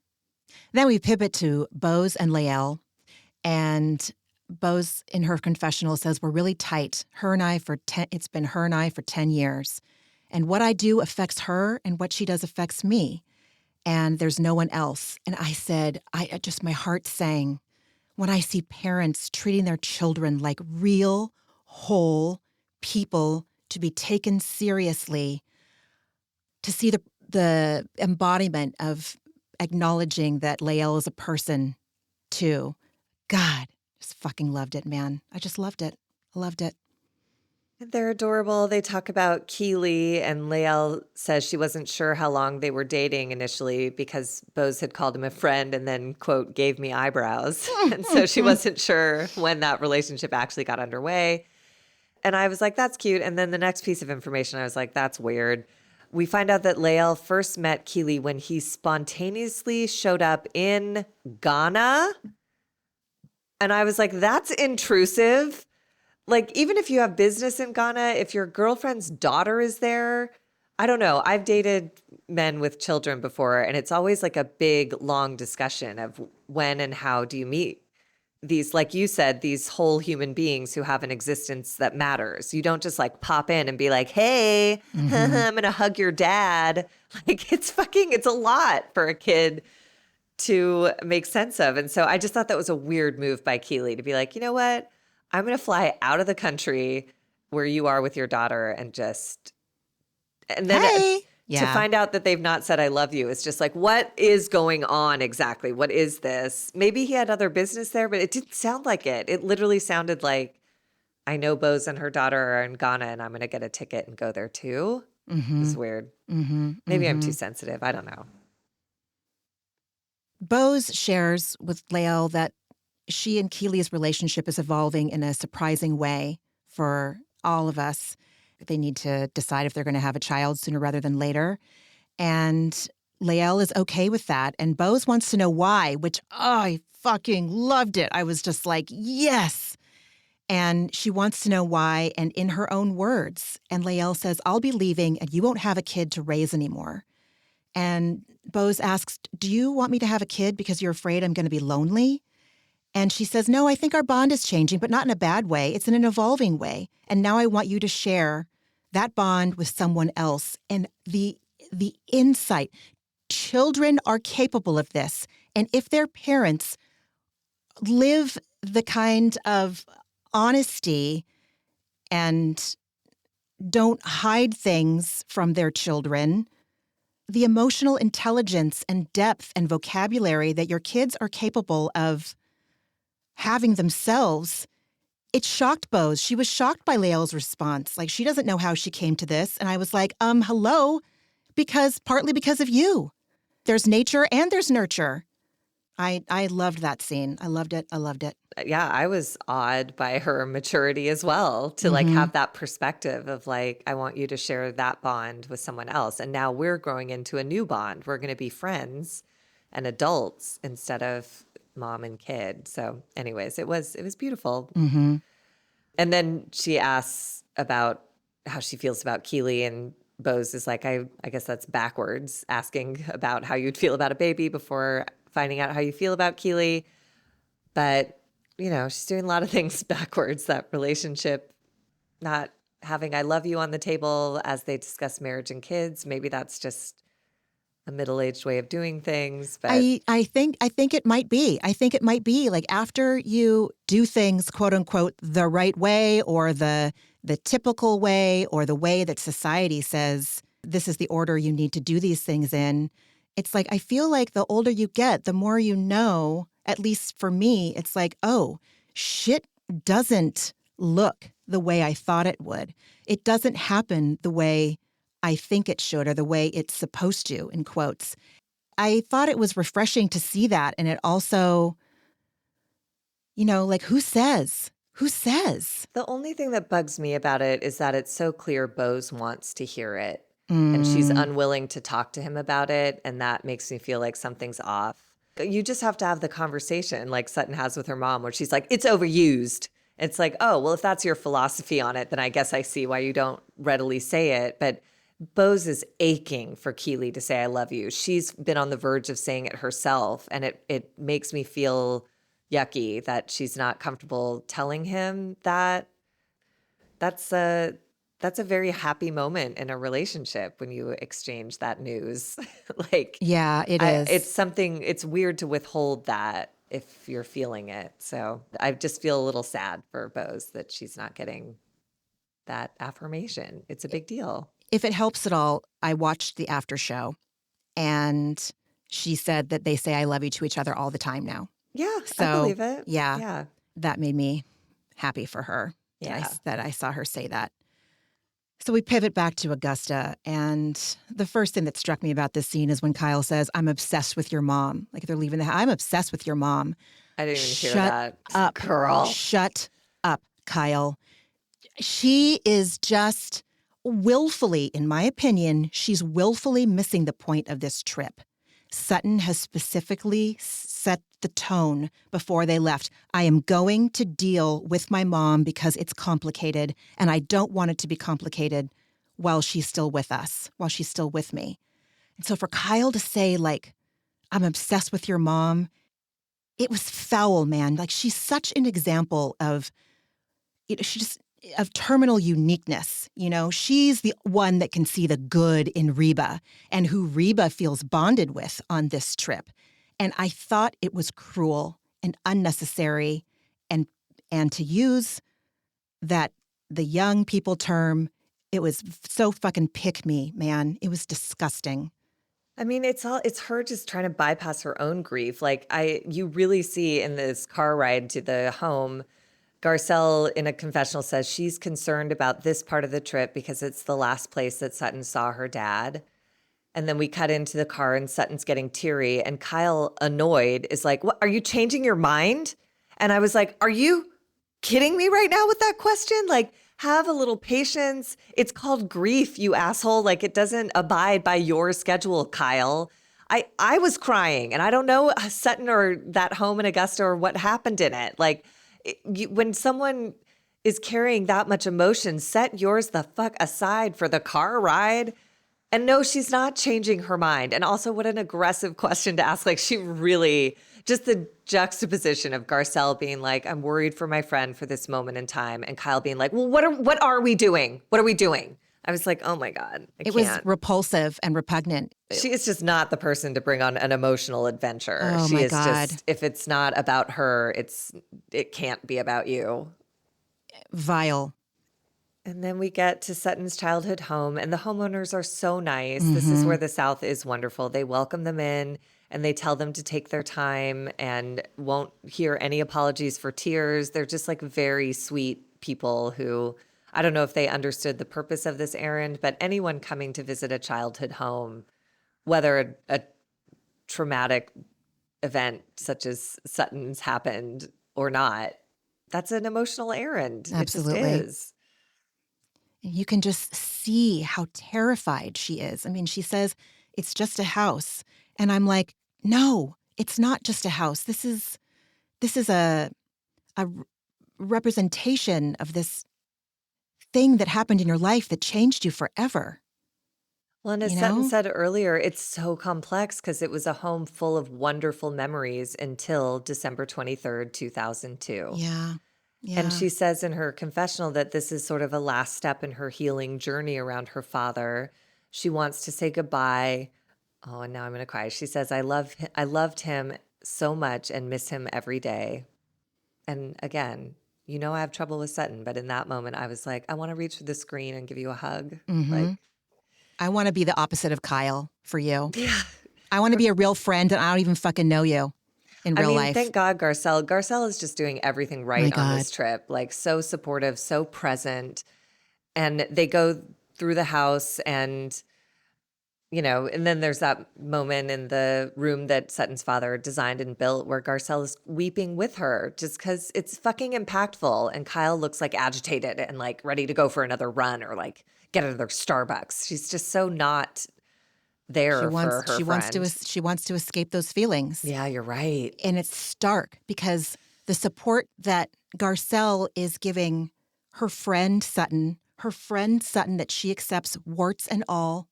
Then we pivot to Bose and Lael, and Bose in her confessional says we're really tight. It's been her and I for 10 years. And what I do affects her and what she does affects me. And there's no one else. And I said, my heart sang when I see parents treating their children like real, whole people to be taken seriously, to see the embodiment of acknowledging that Lael is a person too. God, just fucking loved it, man. I just loved it. I loved it.
they're adorable. They talk about Keeley, and Lael says she wasn't sure how long they were dating initially because Bose had called him a friend and then, quote, gave me eyebrows. And so she wasn't sure when that relationship actually got underway. And I was like, that's cute. And then the next piece of information, I was like, that's weird. We find out that Lael first met Keeley when he spontaneously showed up in Ghana. And I was like, that's intrusive. Like, even if you have business in Ghana, if your girlfriend's daughter is there, I don't know. I've dated men with children before, and it's always like a big, long discussion of when and how do you meet these, like you said, these whole human beings who have an existence that matters. You don't just like pop in and be like, hey, I'm going to hug your dad. Like, it's a lot for a kid to make sense of. And so I just thought that was a weird move by Keeley to be like, you know what? I'm going to fly out of the country where you are with your daughter and then
Hey.
to
Yeah.
find out that they've not said I love you. It's just like, what is going on exactly? What is this? Maybe he had other business there, but it didn't sound like it. It literally sounded like, I know Bose and her daughter are in Ghana and I'm going to get a ticket and go there too. It's weird. Maybe I'm too sensitive. I don't know.
Bose shares with Lael that she and Keeley's relationship is evolving in a surprising way for all of us. They need to decide if they're going to have a child sooner rather than later. And Lael is okay with that. And Bose wants to know why, which I fucking loved it. I was just like, yes. And she wants to know why, and in her own words. And Lael says, I'll be leaving and you won't have a kid to raise anymore. And Bose asks, do you want me to have a kid because you're afraid I'm going to be lonely? And she says, no, I think our bond is changing, but not in a bad way. It's in an evolving way. And now I want you to share that bond with someone else. And the insight, children are capable of this. And if their parents live the kind of honesty and don't hide things from their children, the emotional intelligence and depth and vocabulary that your kids are capable of having themselves, it shocked Bose. She was shocked by Lael's response. Like, she doesn't know how she came to this. And I was like, hello? Partly because of you. There's nature and there's nurture. I loved that scene. I loved it. I loved it.
Yeah, I was awed by her maturity as well to like have that perspective of like, I want you to share that bond with someone else. And now we're growing into a new bond. We're going to be friends and adults instead of mom and kid. So anyways, it was beautiful. And then she asks about how she feels about Keeley, and Bose is like, I guess that's backwards, asking about how you'd feel about a baby before finding out how you feel about Keeley. But, she's doing a lot of things backwards, that relationship, not having I love you on the table as they discuss marriage and kids. Maybe that's just a middle-aged way of doing things, but
I think it might be. I think it might be like after you do things, quote unquote, the right way or the typical way or the way that society says this is the order you need to do these things in. It's like I feel like the older you get, the more you know, at least for me, it's like, oh, shit doesn't look the way I thought it would. It doesn't happen the way I think it should or the way it's supposed to, in quotes. I thought it was refreshing to see that. And it also, like who says? Who says?
the only thing that bugs me about it is that it's so clear Bose wants to hear it and she's unwilling to talk to him about it. And that makes me feel like something's off. You just have to have the conversation like Sutton has with her mom where she's like, it's overused. It's like, oh, well, if that's your philosophy on it, then I guess I see why you don't readily say it. But Bose is aching for Keeley to say, I love you. She's been on the verge of saying it herself. And it makes me feel yucky that she's not comfortable telling him that. That's a very happy moment in a relationship when you exchange that news. Like,
Yeah, it is.
It's weird to withhold that if you're feeling it. So I just feel a little sad for Bose that she's not getting that affirmation. It's a big deal.
If it helps at all, I watched the after show and she said that they say I love you to each other all the time now.
Yeah,
So,
I believe it.
yeah.
Yeah.
That made me happy for her
Yeah.
that I saw her say that. So we pivot back to Augusta, and the first thing that struck me about this scene is when Kyle says, I'm obsessed with your mom. Like they're leaving the house. I'm obsessed with your mom.
I didn't even hear
Shut
that.
up.
Girl.
Shut up, Kyle. She is just willfully, in my opinion, she's willfully missing the point of this trip. Sutton has specifically set the tone before they left. I am going to deal with my mom because it's complicated, and I don't want it to be complicated while she's still with us, while she's still with me. And so for Kyle to say, like, I'm obsessed with your mom, it was foul, man. Like, she's such an example of, of terminal uniqueness. She's the one that can see the good in Reba and who Reba feels bonded with on this trip. And I thought it was cruel and unnecessary. And to use the young people term, it was so fucking pick me, man. It was disgusting.
I mean, it's her just trying to bypass her own grief. Like you really see in this car ride to the home, Garcelle in a confessional says she's concerned about this part of the trip because it's the last place that Sutton saw her dad. And then we cut into the car and Sutton's getting teary and Kyle, annoyed, is like, what, are you changing your mind? And I was like, are you kidding me right now with that question? Like, have a little patience. It's called grief, you asshole. Like, it doesn't abide by your schedule, Kyle. I was crying and I don't know Sutton or that home in Augusta or what happened in it. Like, when someone is carrying that much emotion, set yours the fuck aside for the car ride. And no, she's not changing her mind. And also, what an aggressive question to ask. Like, she really, just the juxtaposition of Garcelle being like, I'm worried for my friend for this moment in time. And Kyle being like, well, what are we doing? What are we doing? I was like, oh my God, I can't.
Was repulsive and repugnant.
She is just not the person to bring on an emotional adventure.
Oh
She
my
is
God.
just, if it's not about her, it can't be about you.
Vile.
And then we get to Sutton's childhood home, and the homeowners are so nice. This is where the South is wonderful. They welcome them in, and they tell them to take their time and won't hear any apologies for tears. They're just like very sweet people who, I don't know if they understood the purpose of this errand, but anyone coming to visit a childhood home, whether a traumatic event such as Sutton's happened or not, that's an emotional errand.
Absolutely.
It just is.
You can just see how terrified she is. I mean, she says, it's just a house. And I'm like, no, it's not just a house. This is a representation of this thing that happened in your life that changed you forever.
Well, and as Sutton said earlier, it's so complex because it was a home full of wonderful memories until December 23rd, 2002.
Yeah. Yeah.
And she says in her confessional that this is sort of a last step in her healing journey around her father. She wants to say goodbye Oh, and now I'm going to cry. She says, I loved him so much and miss him every day. And again, you know, I have trouble with Sutton, but in that moment, I was like, I want to reach for the screen and give you a hug. Like,
I want to be the opposite of Kyle for you.
yeah.
I want to be a real friend and I don't even fucking know you in
I
real
mean,
life.
thank God Garcelle is just doing everything
My
right on
God.
this trip. Like, so supportive, so present. And they go through the house and, you know, and then there's that moment in the room that Sutton's father designed and built where Garcelle is weeping with her just because it's fucking impactful. And Kyle looks like agitated and like ready to go for another run or like get another Starbucks. She's just so not there for her friend.
She wants to escape those feelings.
Yeah, you're right.
And it's stark because the support that Garcelle is giving her friend Sutton that she accepts warts and all,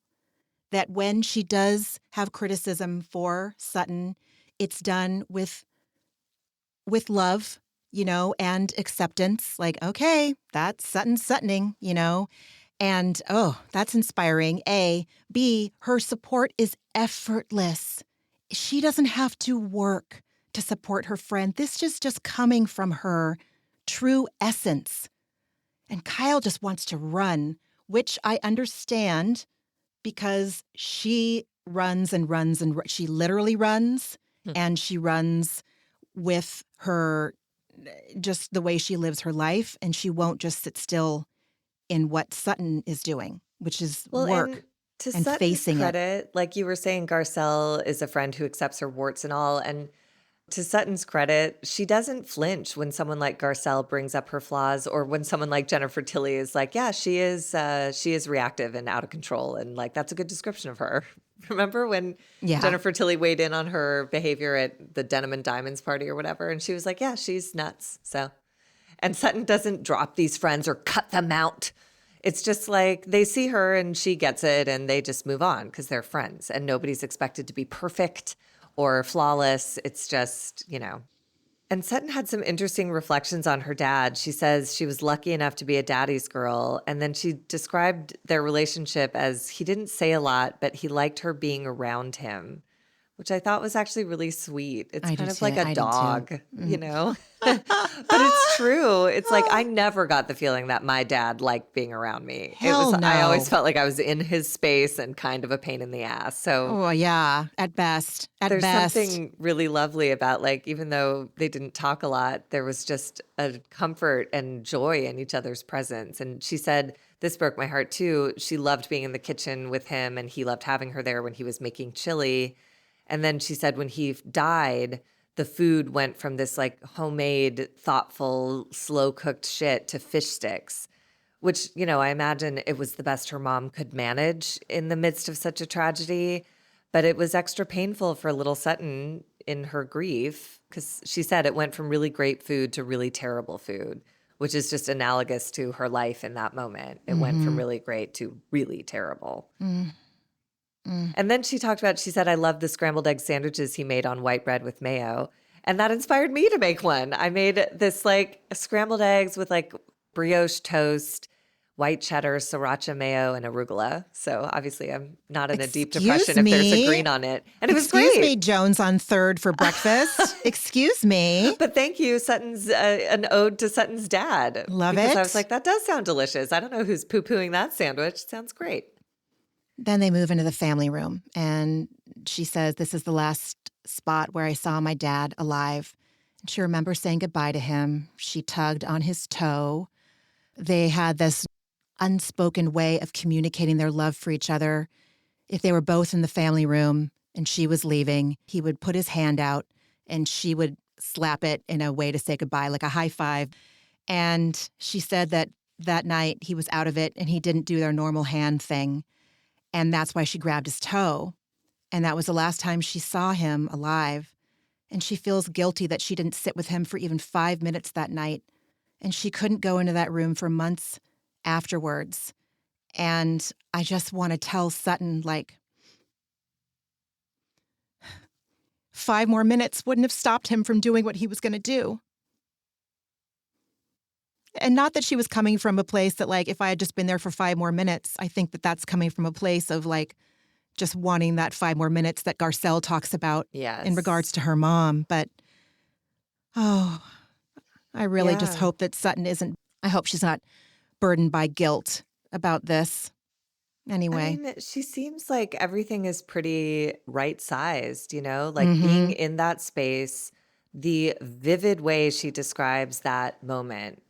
that when she does have criticism for Sutton, it's done with love, you know, and acceptance. Like, okay, that's Suttoning, you know. And, oh, that's inspiring, A. B, her support is effortless. She doesn't have to work to support her friend. This is just coming from her true essence. And Kyle just wants to run, which I understand because she runs and runs and she literally runs and she runs with her, just the way she lives her life. And she won't just sit still in what Sutton is doing, which is work
And to
and
Sutton's
facing it.
credit, like you were saying, Garcelle is a friend who accepts her warts and all. And to Sutton's credit, she doesn't flinch when someone like Garcelle brings up her flaws, or when someone like Jennifer Tilly is like, yeah, she is reactive and out of control. And like, that's a good description of her. Remember when Jennifer Tilly weighed in on her behavior at the Denim and Diamonds party or whatever? And she was like, yeah, she's nuts. So, and Sutton doesn't drop these friends or cut them out. It's just like they see her and she gets it and they just move on because they're friends and nobody's expected to be perfect or flawless. It's just, you know. And Sutton had some interesting reflections on her dad. She says she was lucky enough to be a daddy's girl. And then she described their relationship as he didn't say a lot, but he liked her being around him, which I thought was actually really sweet. It's kind of like a dog, you know? But it's true. It's like I never got the feeling that my dad liked being around me.
Hell no.
I always felt like I was in his space and kind of a pain in the ass. So
Oh, yeah, at best.
there's something really lovely about, like, even though they didn't talk a lot, there was just a comfort and joy in each other's presence. And she said, this broke my heart too. She loved being in the kitchen with him and he loved having her there when he was making chili. And then she said when he died, the food went from this like homemade, thoughtful, slow cooked shit to fish sticks, which, you know, I imagine it was the best her mom could manage in the midst of such a tragedy. But it was extra painful for little Sutton in her grief because she said it went from really great food to really terrible food, which is just analogous to her life in that moment. It went from really great to really terrible. And then she said, I love the scrambled egg sandwiches he made on white bread with mayo. And that inspired me to make one. I made this like scrambled eggs with like brioche toast, white cheddar, sriracha mayo, and arugula. So obviously I'm not in a deep depression if there's a green on it. And it was great.
Excuse me, Jones on Third for breakfast. Excuse me.
But thank you. Sutton's an ode to Sutton's dad.
Love
because
it.
I was like, that does sound delicious. I don't know who's poo-pooing that sandwich. Sounds great.
Then they move into the family room, and she says, this is the last spot where I saw my dad alive. And she remembers saying goodbye to him. She tugged on his toe. They had this unspoken way of communicating their love for each other. If they were both in the family room and she was leaving, he would put his hand out and she would slap it in a way to say goodbye, like a high five. And she said that that night he was out of it and he didn't do their normal hand thing. And that's why she grabbed his toe. And that was the last time she saw him alive. And she feels guilty that she didn't sit with him for even 5 minutes that night. And she couldn't go into that room for months afterwards. And I just want to tell Sutton, like, 5 more minutes wouldn't have stopped him from doing what he was going to do. And not that she was coming from a place that, like, if I had just been there for 5 more minutes, I think that that's coming from a place of, like, just wanting that 5 more minutes that Garcelle talks about
Yes.
in regards to her mom. But, I really just
Yeah.
hope that Sutton isn't, I hope she's not burdened by guilt about this.
I
Anyway.
mean, she seems like everything is pretty right-sized, like
Mm-hmm.
being in that space, the vivid way she describes that moment,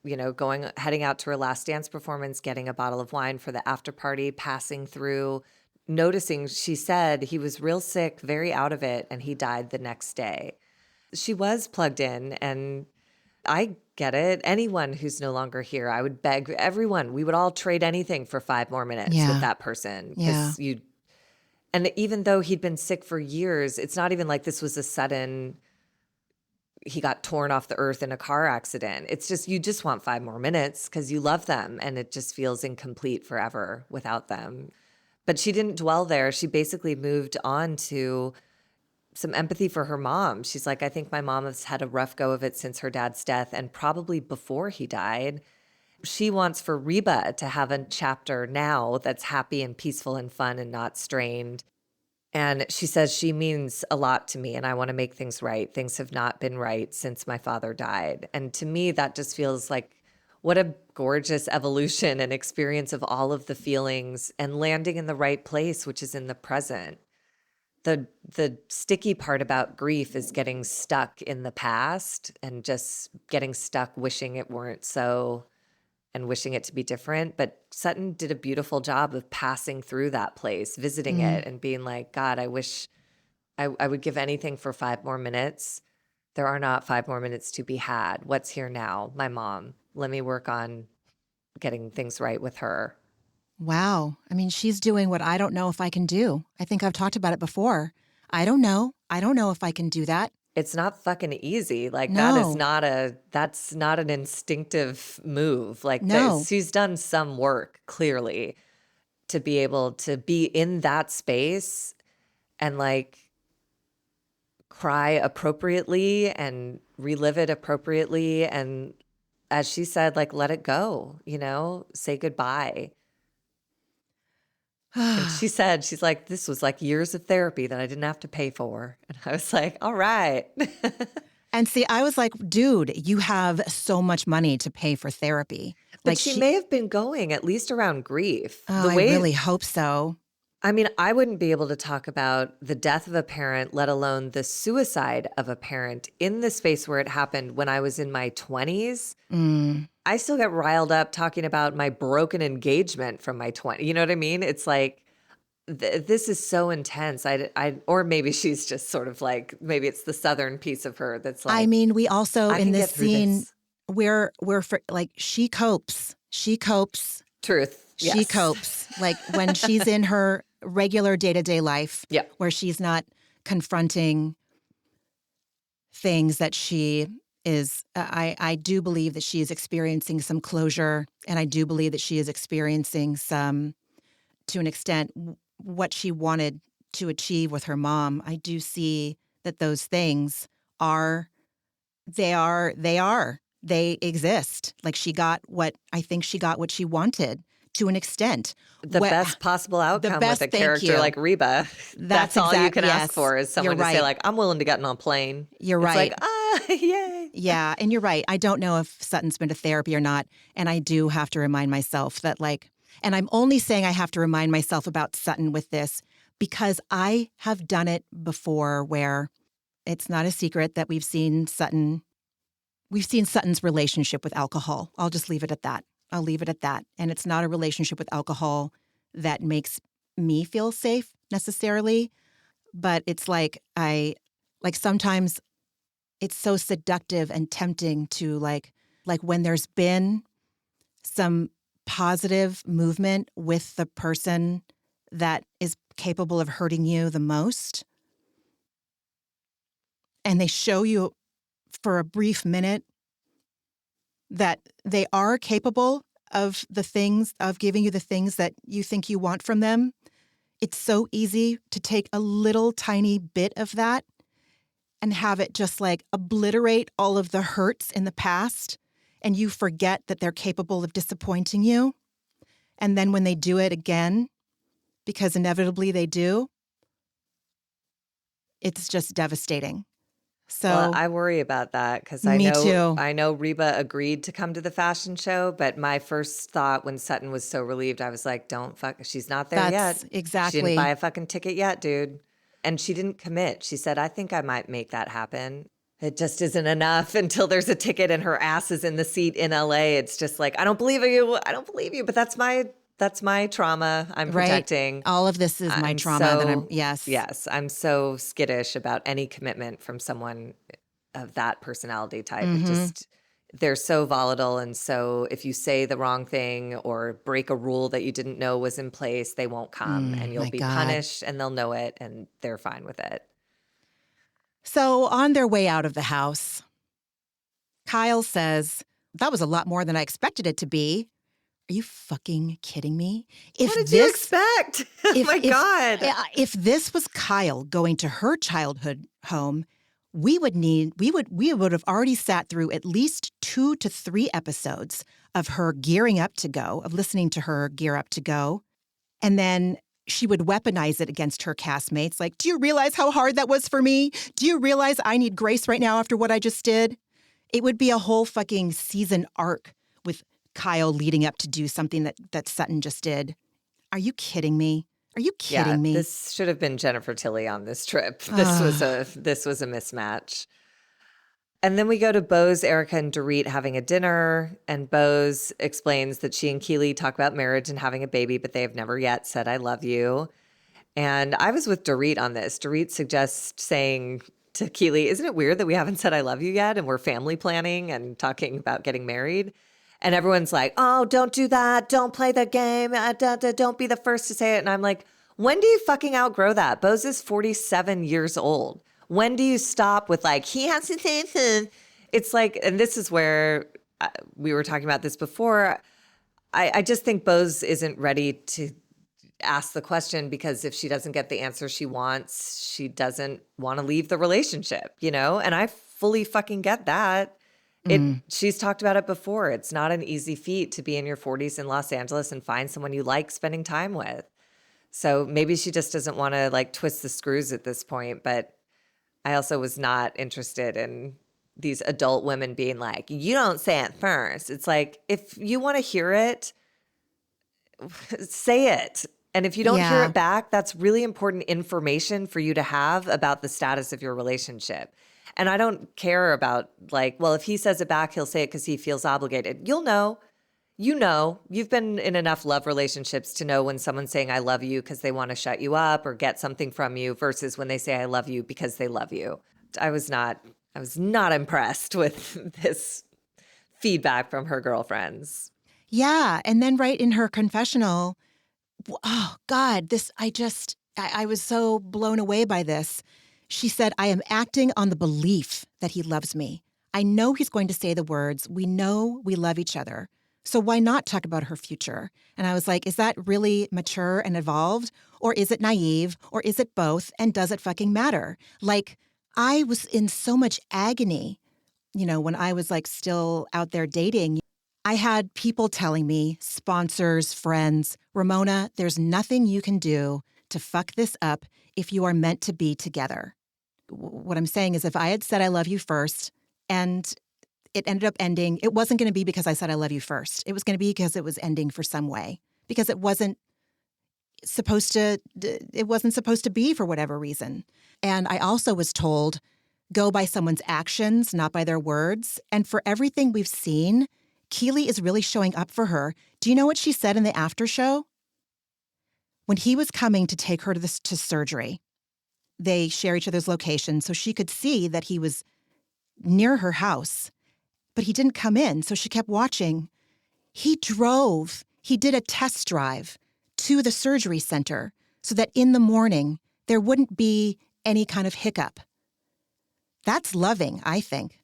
heading out to her last dance performance, getting a bottle of wine for the after party, passing through, noticing, she said he was real sick, very out of it, and he died the next day. She was plugged in, and I get it. Anyone who's no longer here, I would beg everyone, we would all trade anything for 5 more minutes
Yeah.
with that person.
Yeah.
And even though he'd been sick for years, it's not even like this was a sudden, he got torn off the earth in a car accident. It's just, you just want 5 more minutes because you love them, and it just feels incomplete forever without them. But she didn't dwell there. She basically moved on to some empathy for her mom. She's like, I think my mom has had a rough go of it since her dad's death and probably before he died. She wants for RHOBH to have a chapter now that's happy and peaceful and fun and not strained. And she says, she means a lot to me and I want to make things right. Things have not been right since my father died. And to me, that just feels like what a gorgeous evolution and experience of all of the feelings and landing in the right place, which is in the present. The sticky part about grief is getting stuck in the past and just getting stuck wishing it weren't so and wishing it to be different. But Sutton did a beautiful job of passing through that place, visiting it and being like, God, I wish I would give anything for 5 more minutes. There are not 5 more minutes to be had. What's here now? My mom. Let me work on getting things right with her.
Wow. I mean, she's doing what I don't know if I can do. I think I've talked about it before. I don't know. I don't know if I can do that.
It's not fucking easy. Like
No.
that's not an instinctive move. Like
No.
she's done some work clearly to be able to be in that space and like cry appropriately and relive it appropriately. And as she said, like, let it go, say goodbye. And she said, she's like, this was like years of therapy that I didn't have to pay for. And I was like, all right.
And see, I was like, dude, you have so much money to pay for therapy.
But
Like
she may have been going at least around grief.
Oh, I really hope so.
I mean, I wouldn't be able to talk about the death of a parent, let alone the suicide of a parent in the space where it happened when I was in my 20s. I still get riled up talking about my broken engagement from my 20s. You know what I mean? It's like, this is so intense. Or maybe she's just sort of like, maybe it's the Southern piece of her that's like,
I mean, we also
I
in
can
this
get through
scene,
this.
we're for, like, she copes.
Truth.
She
Yes.
copes. Like when she's in her regular day-to-day life,
Yeah.
where she's not confronting things that she is, I do believe that she is experiencing some closure, and I do believe that she is experiencing some, to an extent, what she wanted to achieve with her mom. I do see that those things they exist. Like I think she got what she wanted to an extent.
The best possible outcome with a character like RHOBH. That's all you can ask for is someone to say like, I'm willing to get on a plane.
You're
it's
right.
Like, yay.
Yeah, and you're right. I don't know if Sutton's been to therapy or not. And I do have to remind myself that and I'm only saying I have to remind myself about Sutton with this because I have done it before where it's not a secret that we've seen Sutton's relationship with alcohol. I'll just leave it at that. I'll leave it at that. And it's not a relationship with alcohol that makes me feel safe necessarily, but it's like sometimes it's so seductive and tempting to like when there's been some positive movement with the person that is capable of hurting you the most, and they show you for a brief minute that they are capable of giving you the things that you think you want from them. It's so easy to take a little tiny bit of that and have it just like obliterate all of the hurts in the past, and you forget that they're capable of disappointing you. And then when they do it again, because inevitably they do, It's just devastating. So
Well, I worry about that because
me too.
I know Reba agreed to come to the fashion show, but my first thought when Sutton was so relieved, I was like, don't fuck, she's not there
That's
yet. She didn't buy
exactly
a fucking ticket yet, dude. And she didn't commit. She said, I think I might make that happen. It just isn't enough until there's a ticket and her ass is in the seat in LA. It's just like, I don't believe you. I don't believe you. But that's my trauma I'm
right.
protecting.
All of this is my
I'm
trauma that
so
yes.
yes, I'm so skittish about any commitment from someone of that personality type. It
Mm-hmm.
just they're so volatile, and so if you say the wrong thing or break a rule that you didn't know was in place, they won't come and you'll
My
be
God.
punished and they'll know it and they're fine with it.
So on their way out of the house, Kyle says, that was a lot more than I expected it to be. Are you fucking kidding me?
What did you expect? Oh my God.
If this was Kyle going to her childhood home, we would have already sat through at least 2 to 3 episodes of her gearing up to go, of listening to her gear up to go. And then she would weaponize it against her castmates. Like, do you realize how hard that was for me? Do you realize I need grace right now after what I just did? It would be a whole fucking season arc with Kyle leading up to do something that Sutton just did. Are you kidding me? Are you kidding me?
This should have been Jennifer Tilly on this trip. This was a mismatch. And then we go to Bose, Erica, and Dorit having a dinner, and Bose explains that she and Keeley talk about marriage and having a baby, but they have never yet said I love you. And I was with Dorit on this. Dorit suggests saying to Keeley, isn't it weird that we haven't said I love you yet and we're family planning and talking about getting married? And everyone's like, oh, don't do that. Don't play the game. Don't be the first to say it. And I'm like, when do you fucking outgrow that? Bose is 47 years old. When do you stop with like, he has to say it? It's like, and this is where we were talking about this before. I just think Bose isn't ready to ask the question because if she doesn't get the answer she wants, she doesn't want to leave the relationship, you know? And I fully fucking get that. She's talked about it before. It's not an easy feat to be in your 40s in Los Angeles and find someone you like spending time with. So maybe she just doesn't want to like twist the screws at this point. But I also was not interested in these adult women being like, you don't say it first. It's like, if you want to hear it, say it. And if you don't hear
Yeah.
it back, that's really important information for you to have about the status of your relationship. And I don't care about like, well, if he says it back, he'll say it because he feels obligated. You'll know. You know, you've been in enough love relationships to know when someone's saying I love you because they want to shut you up or get something from you versus when they say I love you because they love you. I was not impressed with this feedback from her girlfriends.
Yeah. And then right in her confessional, oh God, I was so blown away by this. She said, I am acting on the belief that he loves me. I know he's going to say the words, we know we love each other. So why not talk about her future? And I was like, is that really mature and evolved? Or is it naive? Or is it both? And does it fucking matter? Like, I was in so much agony, you know, when I was like still out there dating. I had people telling me, sponsors, friends, Ramona, there's nothing you can do to fuck this up if you are meant to be together. What I'm saying is if I had said I love you first and it ended up ending, it wasn't going to be because I said I love you first. It was going to be because it was ending for some way, because it wasn't supposed to be for whatever reason. And I also was told, go by someone's actions, not by their words. And for everything we've seen, Keeley is really showing up for her. Do you know what she said in the after show? When he was coming to take her to surgery, they share each other's location so she could see that he was near her house, but he didn't come in, so she kept watching. He did a test drive to the surgery center so that in the morning there wouldn't be any kind of hiccup. That's loving, I think.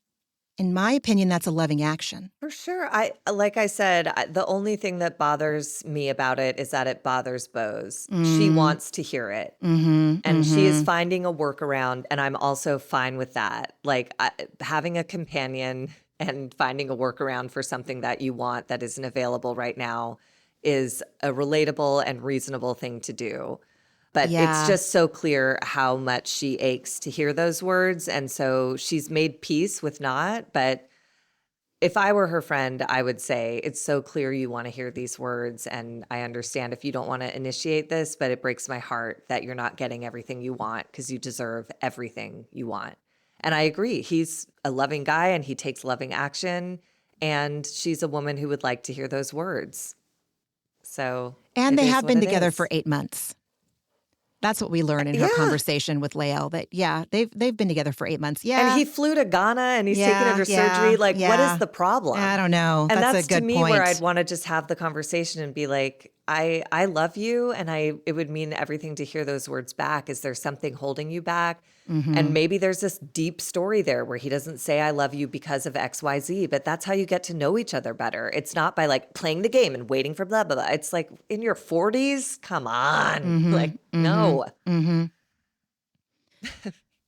In my opinion, that's a loving action.
For sure. Like I said, the only thing that bothers me about it is that it bothers Bose. She wants to hear it. And she is finding a workaround, and I'm also fine with that. Like having a companion and finding a workaround for something that you want that isn't available right now is a relatable and reasonable thing to do. But it's
Yeah.
just so clear how much she aches to hear those words. And so she's made peace with not. But if I were her friend, I would say, it's so clear you want to hear these words. And I understand if you don't want to initiate this, but it breaks my heart that you're not getting everything you want because you deserve everything you want. And I agree. He's a loving guy and he takes loving action. And she's a woman who would like to hear those words. So,
And
it
they
is
have
what
been
it
together
is.
for 8 months. That's what we learned in her
Yeah.
conversation with Lael, that, they've been together for 8 months. Yeah.
And he flew to Ghana and he's taking her to
Yeah,
surgery. Like, what
yeah.
is the problem?
I don't know.
And
That's a
that's to
good
me
point.
where I'd want to just have the conversation and be like, I love you. And it would mean everything to hear those words back. Is there something holding you back?
Mm-hmm.
And maybe there's this deep story there where he doesn't say, I love you because of X, Y, Z, but that's how you get to know each other better. It's not by like playing the game and waiting for blah, blah, blah. It's like in your 40s, come on.
Mm-hmm.
Like, no.
Mm-hmm.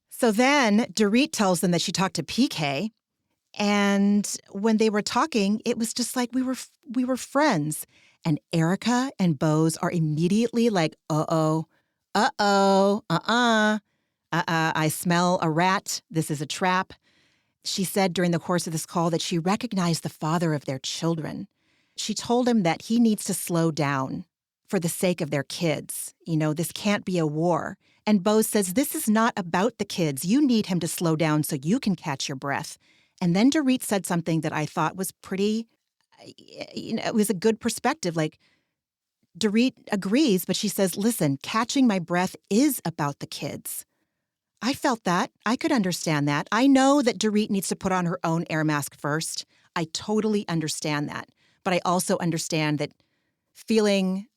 So then Dorit tells them that she talked to PK. And when they were talking, it was just like we were friends. And Erica and Bose are immediately like, I smell a rat. This is a trap. She said during the course of this call that she recognized the father of their children. She told him that he needs to slow down for the sake of their kids. This can't be a war. And Bose says, this is not about the kids. You need him to slow down so you can catch your breath. And then Dorit said something that I thought was pretty, it was a good perspective. Like, Dorit agrees, but she says, listen, catching my breath is about the kids. I felt that. I could understand that. I know that Dorit needs to put on her own air mask first. I totally understand that. But I also understand that feeling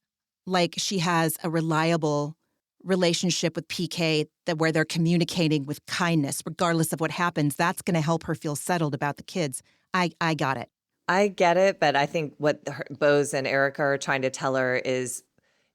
like she has a reliable relationship with PK, that where they're communicating with kindness, regardless of what happens, that's going to help her feel settled about the kids. I got it.
I get it, but I think what Bose and Erica are trying to tell her is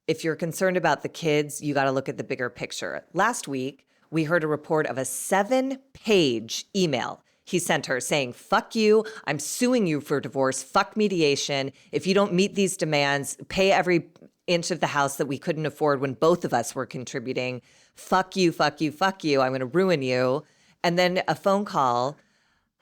if you're concerned about the kids, you got to look at the bigger picture. Last week, we heard a report of a 7-page email he sent her saying, fuck you, I'm suing you for divorce, fuck mediation. If you don't meet these demands, pay every inch of the house that we couldn't afford when both of us were contributing. Fuck you, fuck you, fuck you. I'm going to ruin you. And then a phone call.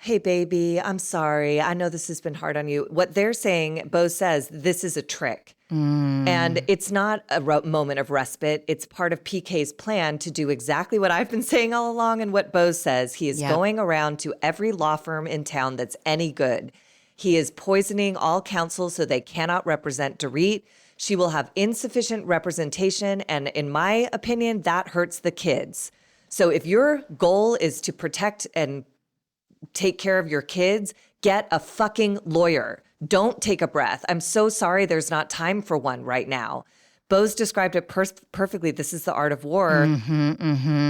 Hey, baby, I'm sorry. I know this has been hard on you. What they're saying, Bose says, this is a trick. And it's not a moment of respite. It's part of PK's plan to do exactly what I've been saying all along and what Bose says. He is going around to every law firm in town that's any good. He is poisoning all counsel so they cannot represent Dorit. She will have insufficient representation. And in my opinion, that hurts the kids. So if your goal is to protect and take care of your kids, get a fucking lawyer. Don't take a breath. I'm so sorry there's not time for one right now. Bose described it perfectly. This is the art of war.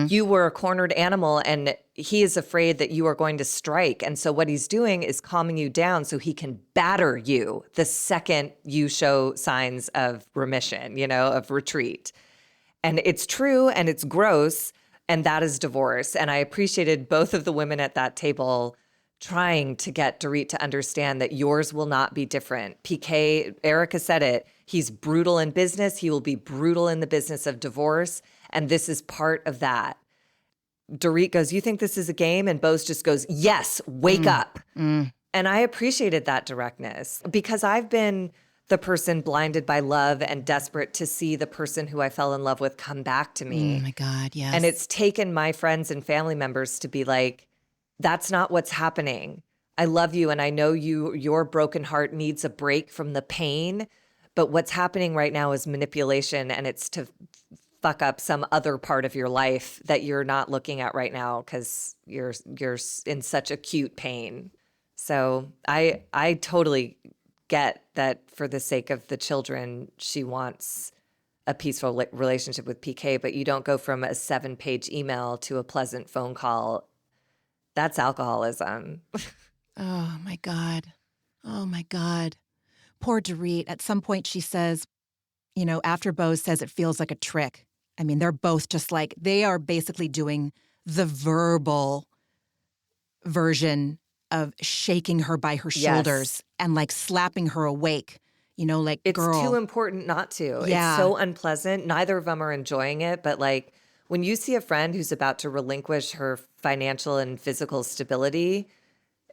You were a cornered animal and he is afraid that you are going to strike. And so what he's doing is calming you down so he can batter you the second you show signs of remission, of retreat. And it's true and it's gross. And that is divorce. And I appreciated both of the women at that table trying to get Dorit to understand that yours will not be different. PK, Erica said it, he's brutal in business. He will be brutal in the business of divorce. And this is part of that. Dorit goes, you think this is a game? And Bose just goes, yes, wake up. And I appreciated that directness because I've been the person blinded by love and desperate to see the person who I fell in love with come back to me.
Oh my God, yes.
And it's taken my friends and family members to be like, that's not what's happening. I love you and I know your broken heart needs a break from the pain, but what's happening right now is manipulation and it's to fuck up some other part of your life that you're not looking at right now because you're in such acute pain. So I totally get that for the sake of the children, she wants a peaceful relationship with PK, but you don't go from a 7-page email to a pleasant phone call. That's alcoholism.
Oh my God. Oh my God. Poor Dorit. At some point she says, after Bose says it feels like a trick. I mean, they're both just like, they are basically doing the verbal version of shaking her by her shoulders and like slapping her awake, like,
It's
girl.
too important not to.
Yeah.
It's so unpleasant. Neither of them are enjoying it. But like when you see a friend who's about to relinquish her financial and physical stability,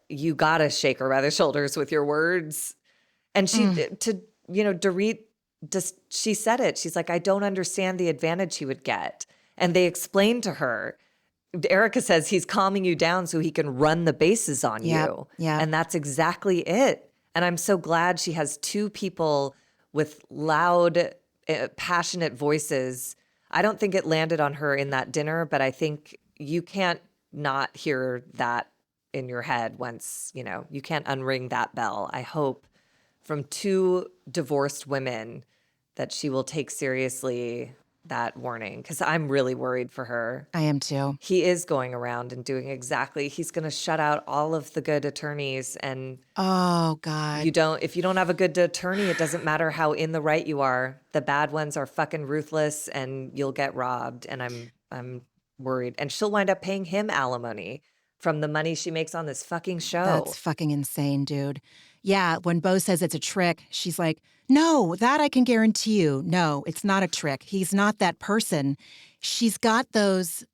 you got to shake her by the shoulders with your words. And Dorit, she said it. She's like, I don't understand the advantage he would get. And they explained to her. Erica says he's calming you down so he can run the bases on you.
Yeah.
And that's exactly it. And I'm so glad she has two people with loud, passionate voices. I don't think it landed on her in that dinner, but I think you can't not hear that in your head once, you can't unring that bell. I hope from two divorced women that she will take seriously that warning, because I'm really worried for her.
I am too.
He is going around and doing he's going to shut out all of the good attorneys. And
oh God,
if you don't have a good attorney, it doesn't matter how in the right you are. The bad ones are fucking ruthless and you'll get robbed. And I'm worried. And she'll wind up paying him alimony from the money she makes on this fucking show.
That's fucking insane, dude. Yeah, when Bo says it's a trick, she's like, no, that I can guarantee you. No, it's not a trick. He's not that person. She's got those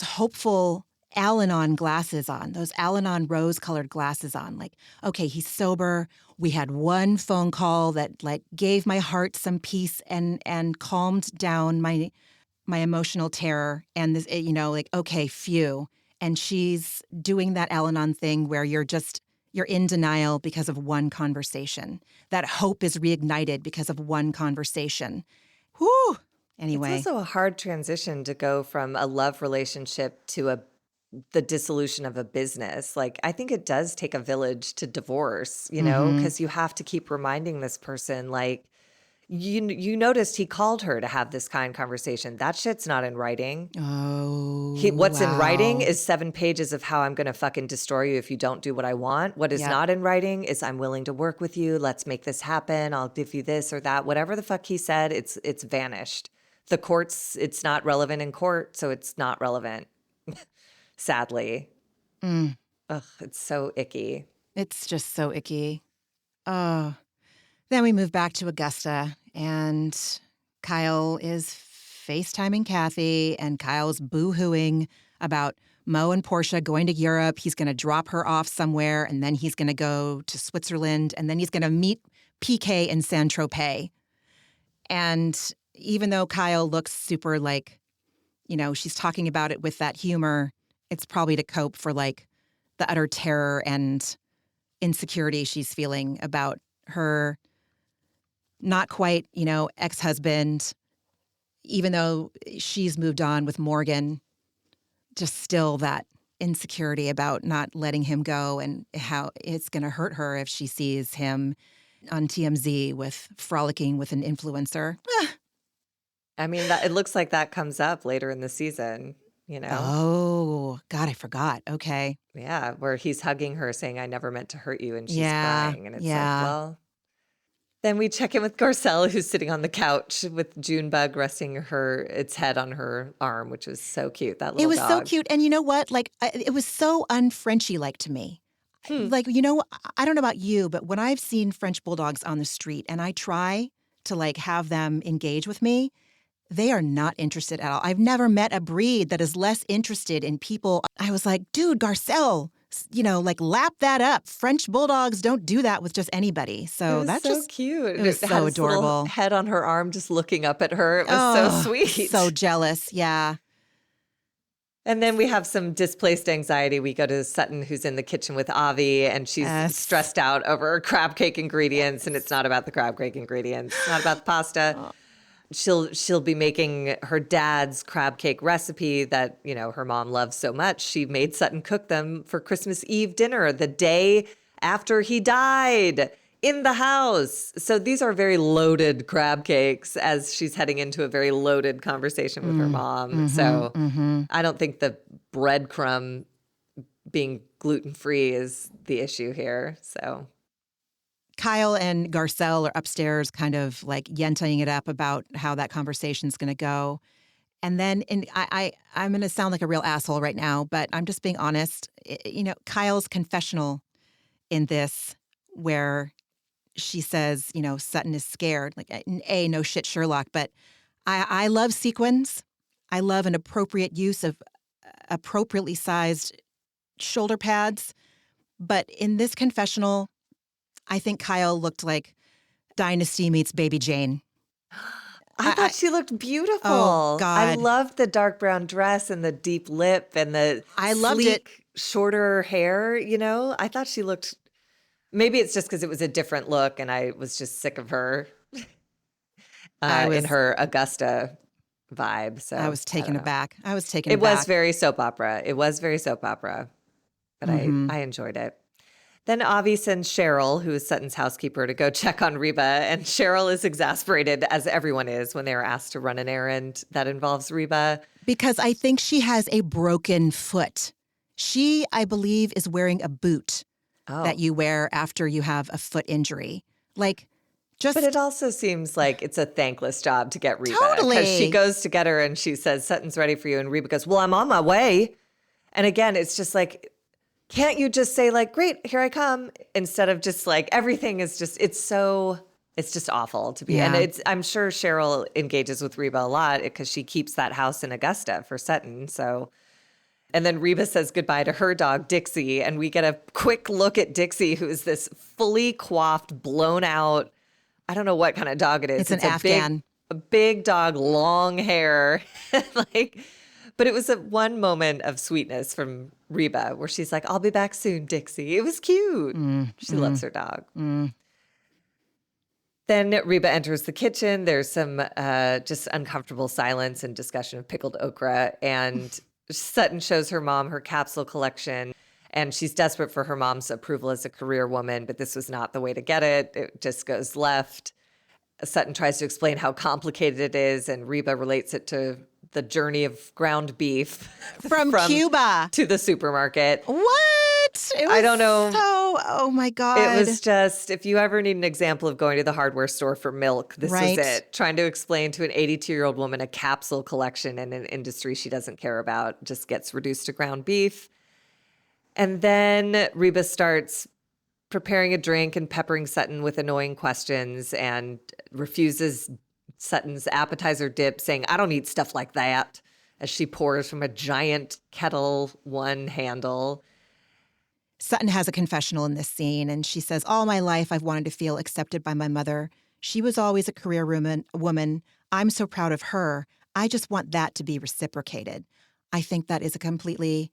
hopeful Al-Anon glasses on, those Al-Anon rose-colored glasses on. Like, okay, he's sober. We had one phone call that like gave my heart some peace and calmed down my emotional terror. And this, like, okay, phew. And she's doing that Al-Anon thing where you're in denial because of one conversation. That hope is reignited because of one conversation. Whew. Anyway.
It's also a hard transition to go from a love relationship to the dissolution of a business. Like, I think it does take a village to divorce, because you have to keep reminding this person, like, you noticed he called her to have this kind conversation. That shit's not in writing.
Oh,
what's in
wow.
writing is 7 pages of how I'm going to fucking destroy you if you don't do what I want. What is not in writing is I'm willing to work with you. Let's make this happen. I'll give you this or that. Whatever the fuck he said, it's vanished. The courts, it's not relevant in court, so it's not relevant, sadly. Ugh, it's so icky.
It's just so icky. Oh. Then we move back to Augusta, and Kyle is FaceTiming Kathy, and Kyle's boo-hooing about Mo and Portia going to Europe. He's going to drop her off somewhere, and then he's going to go to Switzerland, and then he's going to meet PK in Saint-Tropez. And even though Kyle looks super like, she's talking about it with that humor, it's probably to cope for like the utter terror and insecurity she's feeling about her not quite, ex-husband, even though she's moved on with Morgan, just still that insecurity about not letting him go and how it's going to hurt her if she sees him on TMZ with frolicking with an influencer.
I mean, it looks like that comes up later in the season,
Oh, God, I forgot. Okay.
Yeah, where he's hugging her saying, I never meant to hurt you, and she's
Yeah,
crying. And it's
yeah.
like, well. Then we check in with Garcelle, who's sitting on the couch with Junebug resting its head on her arm, which was so cute. That little
It was
dog.
so cute. And you know what? Like, it was so un-Frenchy-like to me. Like, I don't know about you, but when I've seen French bulldogs on the street and I try to like have them engage with me, they are not interested at all. I've never met a breed that is less interested in people. I was like, dude, Garcelle, like lap that up. French bulldogs don't do that with just anybody. So that's
so
just
cute.
It was
had
so
its little
adorable.
Head on her arm, just looking up at her. It was so sweet.
So jealous. Yeah.
And then we have some displaced anxiety. We go to Sutton, who's in the kitchen with Avi, and she's stressed out over crab cake ingredients. And it's not about the crab cake ingredients. It's not about the pasta. She'll be making her dad's crab cake recipe that, her mom loves so much. She made Sutton cook them for Christmas Eve dinner the day after he died in the house. So these are very loaded crab cakes as she's heading into a very loaded conversation with her mom. So I don't think the breadcrumb being gluten-free is the issue here. So
Kyle and Garcelle are upstairs kind of like yenting it up about how that conversation's going to go. And then I'm going to sound like a real asshole right now, but I'm just being honest. Kyle's confessional in this where she says, Sutton is scared. Like, no shit, Sherlock. But I love sequins. I love an appropriate use of appropriately sized shoulder pads. But in this confessional, I think Kyle looked like Dynasty meets Baby Jane.
I thought she looked beautiful.
Oh,
I
God.
loved the dark brown dress and the deep lip and the
I loved
sleek,
it.
shorter hair, I thought she looked, maybe it's just because it was a different look and I was just sick of her in her Augusta vibe. So
I was taken aback.
It was very soap opera. It was very soap opera, but I enjoyed it. Then Avi sends Cheryl, who is Sutton's housekeeper, to go check on Reba. And Cheryl is exasperated, as everyone is, when they are asked to run an errand that involves Reba.
Because I think she has a broken foot. She, I believe, is wearing a boot that you wear after you have a foot injury. But
it also seems like it's a thankless job to get Reba.
Totally.
Because she goes to get her and she says, Sutton's ready for you. And Reba goes, well, I'm on my way. And again, it's just like, can't you just say great, here I come, instead of just everything is just, it's just awful to be.
Yeah.
And I'm sure Cheryl engages with Reba a lot because she keeps that house in Augusta for Sutton. So, and then Reba says goodbye to her dog, Dixie. And we get a quick look at Dixie, who is this fully coiffed, blown out, I don't know what kind of dog it is.
It's an Afghan.
A big dog, long hair, but it was one moment of sweetness from Reba where she's like, I'll be back soon, Dixie. It was cute. She loves her dog. Then Reba enters the kitchen. There's some just uncomfortable silence and discussion of pickled okra. And Sutton shows her mom her capsule collection. And she's desperate for her mom's approval as a career woman, but this was not the way to get it. It just goes left. Sutton tries to explain how complicated it is, and Reba relates it to the journey of ground beef
from Cuba
to the supermarket.
What?
I don't know.
Oh my God.
It was just, if you ever need an example of going to the hardware store for milk, this was it. Trying to explain to an 82-year-old woman a capsule collection in an industry she doesn't care about just gets reduced to ground beef. And then Reba starts preparing a drink and peppering Sutton with annoying questions and refuses Sutton's appetizer dip, saying, I don't eat stuff like that, as she pours from a giant Kettle One handle.
Sutton has a confessional in this scene, and she says, all my life I've wanted to feel accepted by my mother. She was always a career woman. I'm so proud of her. I just want that to be reciprocated. I think that is a completely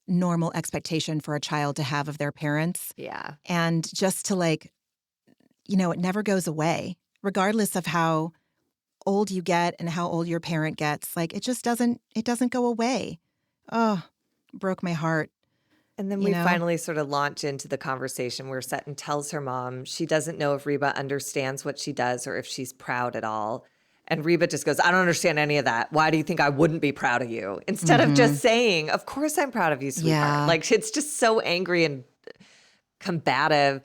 normal expectation for a child to have of their parents.
Yeah.
And just to it never goes away, regardless of how old you get and how old your parent gets. It just doesn't go away. Oh, broke my heart.
And then we finally sort of launch into the conversation where Sutton tells her mom she doesn't know if Reba understands what she does or if she's proud at all. And Reba just goes, I don't understand any of that. Why do you think I wouldn't be proud of you? Instead of just saying, of course I'm proud of you, sweetheart.
Yeah.
It's just so angry and combative.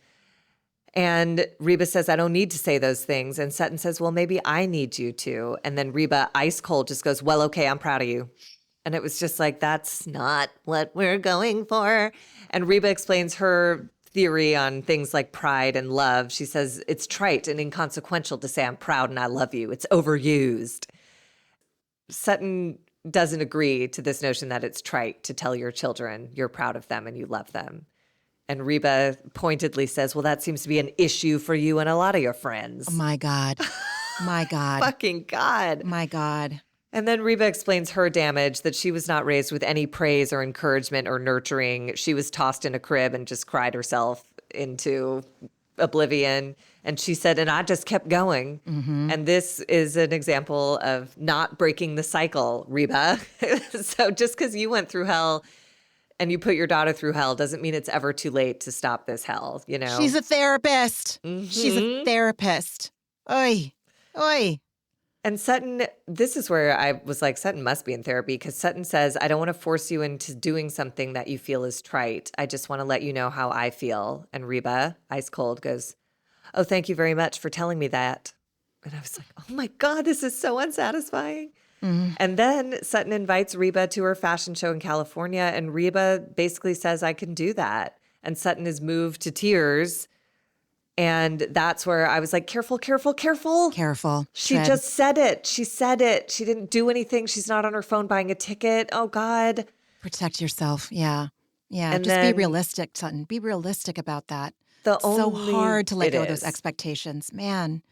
And Reba says, I don't need to say those things. And Sutton says, well, maybe I need you to. And then Reba, ice cold, just goes, well, okay, I'm proud of you. And it was just that's not what we're going for. And Reba explains her theory on things like pride and love. She says, it's trite and inconsequential to say I'm proud and I love you. It's overused. Sutton doesn't agree to this notion that it's trite to tell your children you're proud of them and you love them. And Reba pointedly says, well, that seems to be an issue for you and a lot of your friends.
Oh my God. My God.
Fucking God.
My God.
And then Reba explains her damage, that she was not raised with any praise or encouragement or nurturing. She was tossed in a crib and just cried herself into oblivion. And she said, and I just kept going. Mm-hmm. And this is an example of not breaking the cycle, Reba. So just because you went through hell and you put your daughter through hell doesn't mean it's ever too late to stop this hell,
She's a therapist. Mm-hmm. She's a therapist. Oy. Oy.
And Sutton, this is where I was like, Sutton must be in therapy, because Sutton says, I don't want to force you into doing something that you feel is trite. I just want to let you know how I feel. And Reba, ice cold, goes, oh, thank you very much for telling me that. And I was like, oh my God, this is so unsatisfying. Mm-hmm. And then Sutton invites Reba to her fashion show in California, and Reba basically says, I can do that. And Sutton is moved to tears And that's where I was like, careful, careful, careful.
Careful.
She
Tread.
just said it. She said it. She didn't do anything. She's not on her phone buying a ticket. Oh, God.
Protect yourself. Yeah. Yeah.
And
Just be
then
realistic, Sutton. Be realistic about that.
the
It's so hard to let
it
go of those
is.
expectations. Man.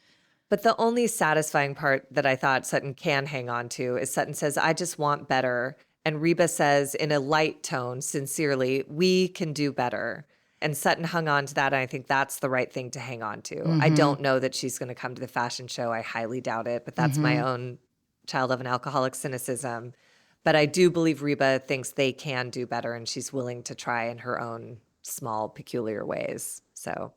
But the only satisfying part that I thought Sutton can hang on to is Sutton says, I just want better. And Reba says in a light tone, sincerely, we can do better. And Sutton hung on to that. And I think that's the right thing to hang on to. I don't know that she's going to come to the fashion show. I highly doubt it. But that's my own child of an alcoholic cynicism. But I do believe Reba thinks they can do better. And she's willing to try in her own small, peculiar ways. So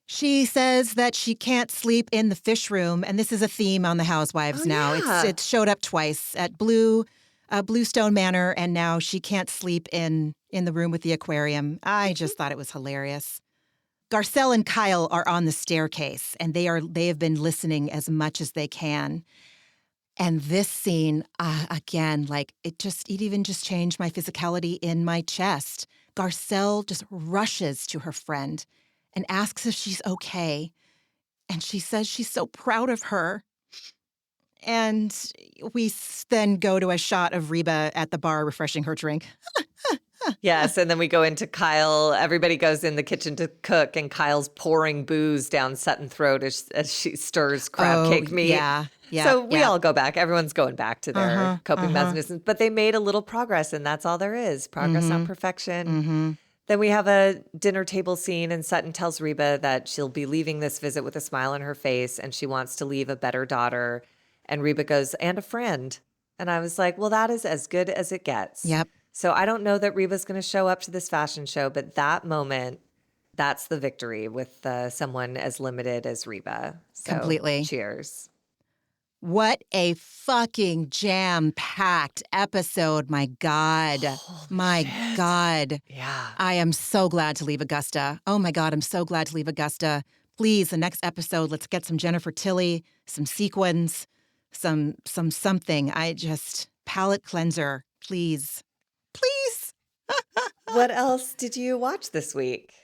She says that she can't sleep in the fish room, and this is a theme on the Housewives now.
Yeah.
It's showed up twice at Bluestone Manor, and now she can't sleep in the room with the aquarium. I just thought it was hilarious. Garcelle and Kyle are on the staircase, and they have been listening as much as they can. And this scene, again, like it even just changed my physicality in my chest. Garcelle just rushes to her friend and asks if she's okay. And she says she's so proud of her. And we then go to a shot of Reba at the bar refreshing her drink.
yes, and then we go into Kyle. Everybody goes in the kitchen to cook, and Kyle's pouring booze down Sutton's throat as she stirs crab cake meat.
Yeah.
So we all go back. Everyone's going back to their coping mechanisms. But they made a little progress, and that's all there is. Progress, not perfection. Then we have a dinner table scene, and Sutton tells Reba that she'll be leaving this visit with a smile on her face, and she wants to leave a better daughter. And Reba goes, and a friend. And I was like, well, that is as good as it gets.
Yep.
So I don't know that Reba's going to show up to this fashion show, but that moment, that's the victory with someone as limited as Reba. So,
Completely.
Cheers.
What a fucking jam-packed episode. My God. God.
Yeah.
I am so glad to leave Augusta. Oh my God, I'm so glad to leave Augusta. Please, the next episode, let's get some Jennifer Tilly, some sequins, some something. Palate cleanser, please. Please.
What else did you watch this week?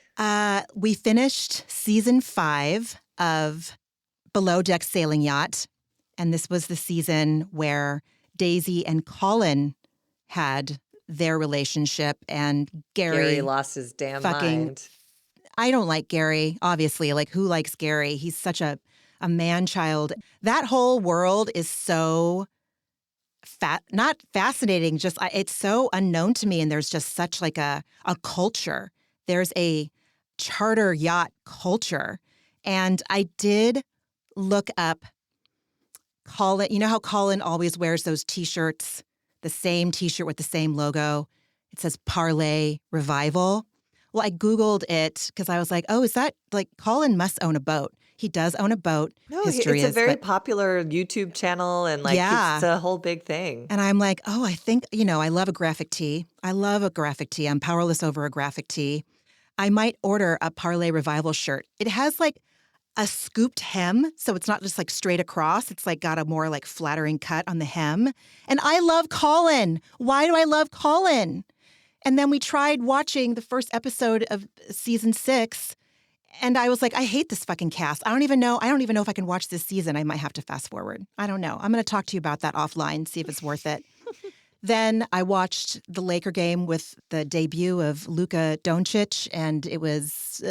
We finished season 5 of Below Deck Sailing Yacht. And this was the season where Daisy and Colin had their relationship, and Gary
lost his damn
fucking
mind.
I don't like Gary, obviously. Like, who likes Gary? He's such a man-child. That whole world is so not fascinating, just it's so unknown to me, and there's just such like a culture. There's a charter yacht culture. And I did look up Colin. You know how Colin always wears those T-shirts, the same T-shirt with the same logo? It says Parlay Revival. Well, I Googled it because I was like, oh, is that like Colin must own a boat? He does own a boat.
No,
History
it's a
is,
very
but,
popular YouTube channel, and like it's a whole big thing.
And I'm like, oh, I think, I love a graphic tee. I love a graphic tee. I'm powerless over a graphic tee. I might order a Parlay Revival shirt. It has like a scooped hem, so it's not just like straight across. It's like got a more like flattering cut on the hem. And I love Colin. Why do I love Colin? And then we tried watching the first episode of season 6, and I was like, I hate this fucking cast. I don't even know if I can watch this season. I might have to fast forward. I don't know. I'm going to talk to you about that offline, see if it's worth it. Then I watched the Laker game with the debut of Luka Doncic, and it was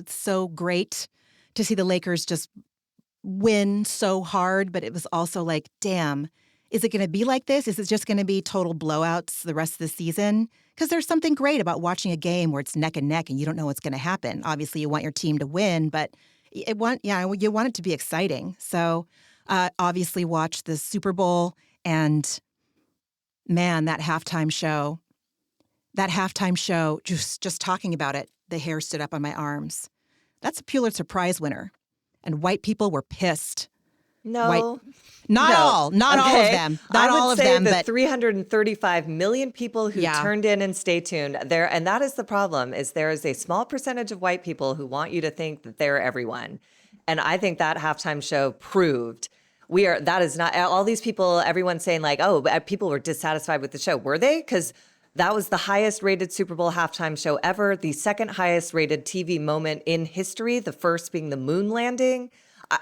so great to see the Lakers just win so hard, but it was also like, damn, is it going to be like this? Is it just going to be total blowouts the rest of the season? Because there's something great about watching a game where it's neck and neck and you don't know what's going to happen. Obviously, you want your team to win, but you want it to be exciting. So obviously watched the Super Bowl, and man, that halftime show, just talking about it, the hair stood up on my arms. That's a Pulitzer Prize winner. And white people were pissed.
No.
Not all of them. Not all of them,
the
but
335 million people who turned in and stay tuned there. And that is the problem, is there is a small percentage of white people who want you to think that they're everyone. And I think that halftime show proved that is not all these people, everyone's saying like, oh, people were dissatisfied with the show. Were they? Because That was the highest rated Super Bowl halftime show ever, the second highest rated TV moment in history, the first being the moon landing.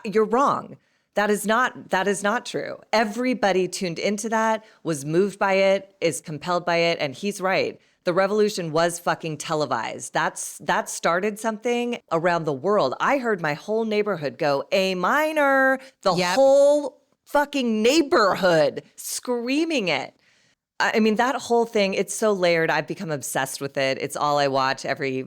You're wrong. That is not true. Everybody tuned into that, was moved by it, is compelled by it, and he's right. The revolution was fucking televised. That started something around the world. I heard my whole neighborhood go A minor, the whole fucking neighborhood screaming it. I mean, that whole thing, it's so layered. I've become obsessed with it. It's all I watch. Every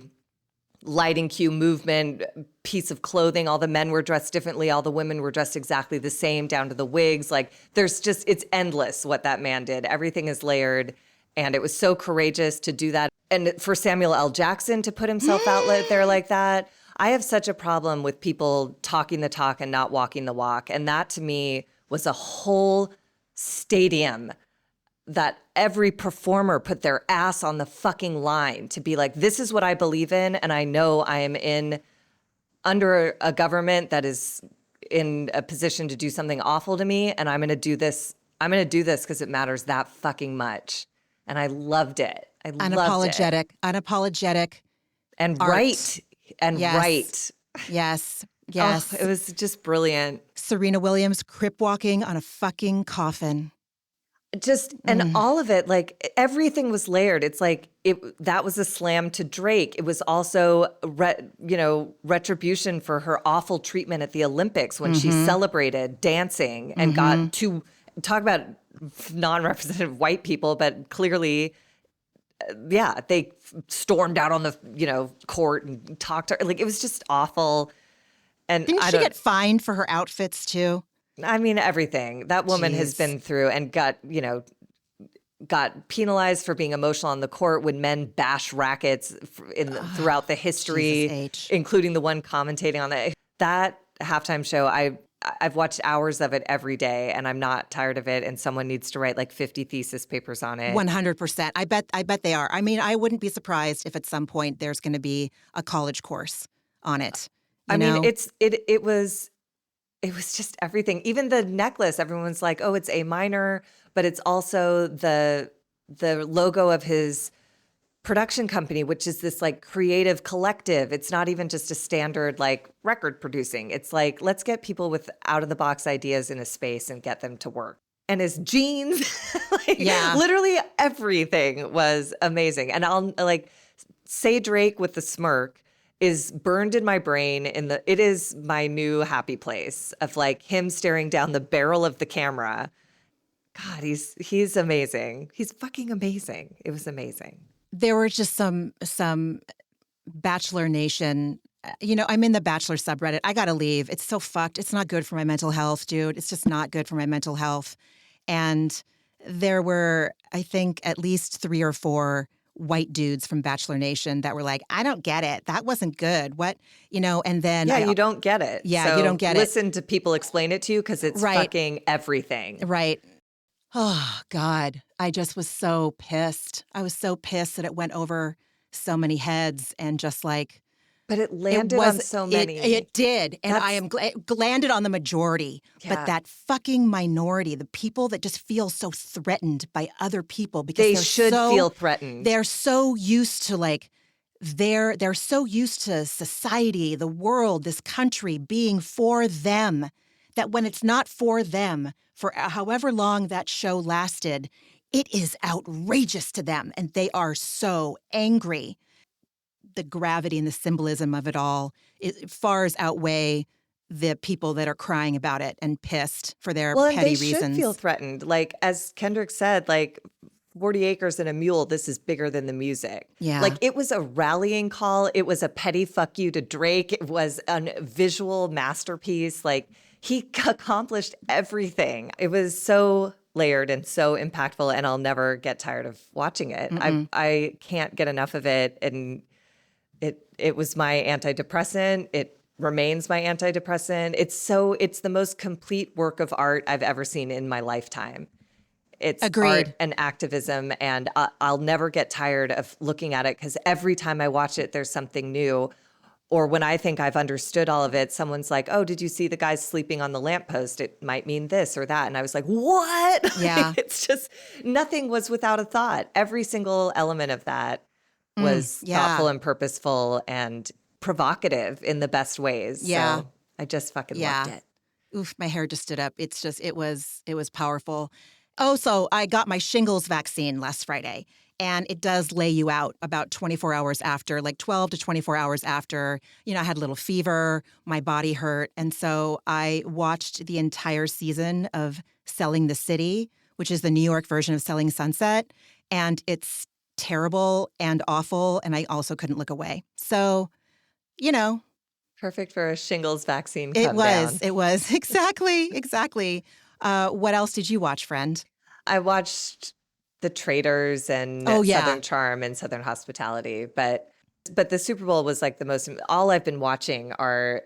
lighting cue, movement, piece of clothing, all the men were dressed differently, all the women were dressed exactly the same, down to the wigs. Like, it's endless what that man did. Everything is layered, and it was so courageous to do that. And for Samuel L. Jackson to put himself out there like that, I have such a problem with people talking the talk and not walking the walk. And that, to me, was a whole stadium that every performer put their ass on the fucking line to be like, this is what I believe in, and I know I am under a government that is in a position to do something awful to me, and I'm going to do this. I'm going to do this because it matters that fucking much. And I loved it. I loved it.
Unapologetic.
And
art.
Right. And
yes.
Right.
Yes. Yes.
Oh, it was just brilliant.
Serena Williams crip walking on a fucking coffin.
And all of it, like, everything was layered. It's like that was a slam to Drake. It was also retribution for her awful treatment at the Olympics when she celebrated dancing and got to talk about non-representative white people, but clearly, they stormed out on the court and talked to her. Like, it was just awful. And
didn't she get fined for her outfits too?
I mean, everything. That woman has been through and got penalized for being emotional on the court when men bash rackets throughout the history, including the one commentating on that halftime show. I've watched hours of it every day, and I'm not tired of it. And someone needs to write like 50 thesis papers on it.
100%. I bet they are. I mean, I wouldn't be surprised if at some point there's going to be a college course on it.
I mean, it was just everything. Even the necklace, everyone's like, oh, it's A minor, but it's also the logo of his production company, which is this like creative collective. It's not even just a standard like record producing. It's like, let's get people with out of the box ideas in a space and get them to work. And his jeans, literally everything was amazing. And I'll say Drake with the smirk is burned in my brain. It is my new happy place of like him staring down the barrel of the camera. God, he's amazing. He's fucking amazing. It was amazing.
There were just some Bachelor Nation. I'm in the Bachelor subreddit. I gotta leave. It's so fucked. It's not good for my mental health, dude. It's just not good for my mental health. And there were, I think, at least 3 or 4 white dudes from Bachelor Nation that were like, I don't get it. That wasn't good. What, and then.
Yeah, you don't get it.
Yeah,
so
you don't get
listen to people explain it to you because it's fucking everything.
Right. Oh, God. I just was so pissed. I was so pissed that it went over so many heads and just like.
But it landed on so many.
It did. And I am landed on the majority. Yeah. But that fucking minority, the people that just feel so threatened by other people because
they should feel threatened.
They're so used to they're so used to society, the world, this country being for them, that when it's not for them, for however long that show lasted, it is outrageous to them. And they are so angry. The gravity and the symbolism of it all far outweigh the people that are crying about it and pissed for their petty reasons.
Well, they should feel threatened. Like, as Kendrick said, 40 acres and a mule, this is bigger than the music.
Yeah.
Like, it was a rallying call. It was a petty fuck you to Drake. It was a visual masterpiece. Like, he accomplished everything. It was so layered and so impactful, and I'll never get tired of watching it. I can't get enough of it. And it was my antidepressant. It remains my antidepressant. It's the most complete work of art I've ever seen in my lifetime. It's
Agreed.
Art and activism, and I'll never get tired of looking at it because every time I watch it, there's something new. Or when I think I've understood all of it, someone's like, oh, did you see the guys sleeping on the lamppost? It might mean this or that. And I was like, what?
Yeah.
It's just nothing was without a thought. Every single element of that was thoughtful
Yeah.
and purposeful and provocative in the best ways.
Yeah.
So I just fucking
Yeah.
loved it.
Oof, my hair just stood up. It's just, it was powerful. Oh, so I got my shingles vaccine last Friday, and it does lay you out about 24 hours after, like 12 to 24 hours after. You know, I had a little fever, my body hurt. And so I watched the entire season of Selling the City, which is the New York version of Selling Sunset. And it's terrible and awful. And I also couldn't look away. So, you know,
Perfect for a shingles vaccine come down.
it was. Exactly. What else did you watch, friend?
I watched The Traitors and
Oh, yeah.
Southern Charm and Southern Hospitality, but the Super Bowl was like the most. All I've been watching are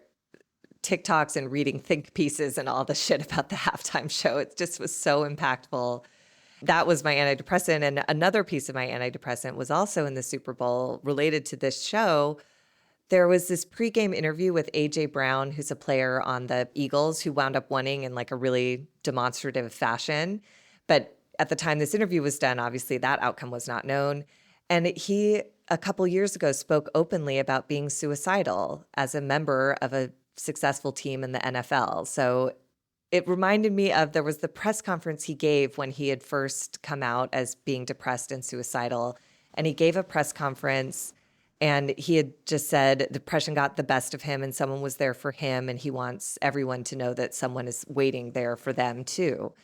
TikToks and reading think pieces and all the shit about the halftime show. It just was so impactful. That was my antidepressant, and another piece of my antidepressant was also in the Super Bowl related to this show. There was this pregame interview with A.J. Brown, who's a player on the Eagles, who wound up winning in like a really demonstrative fashion. But at the time this interview was done, obviously that outcome was not known. And he, a couple years ago, spoke openly about being suicidal as a member of a successful team in the NFL. So it reminded me of, there was the press conference he gave when he had first come out as being depressed and suicidal. And he gave a press conference, and he had just said depression got the best of him and someone was there for him, and he wants everyone to know that someone is waiting there for them too.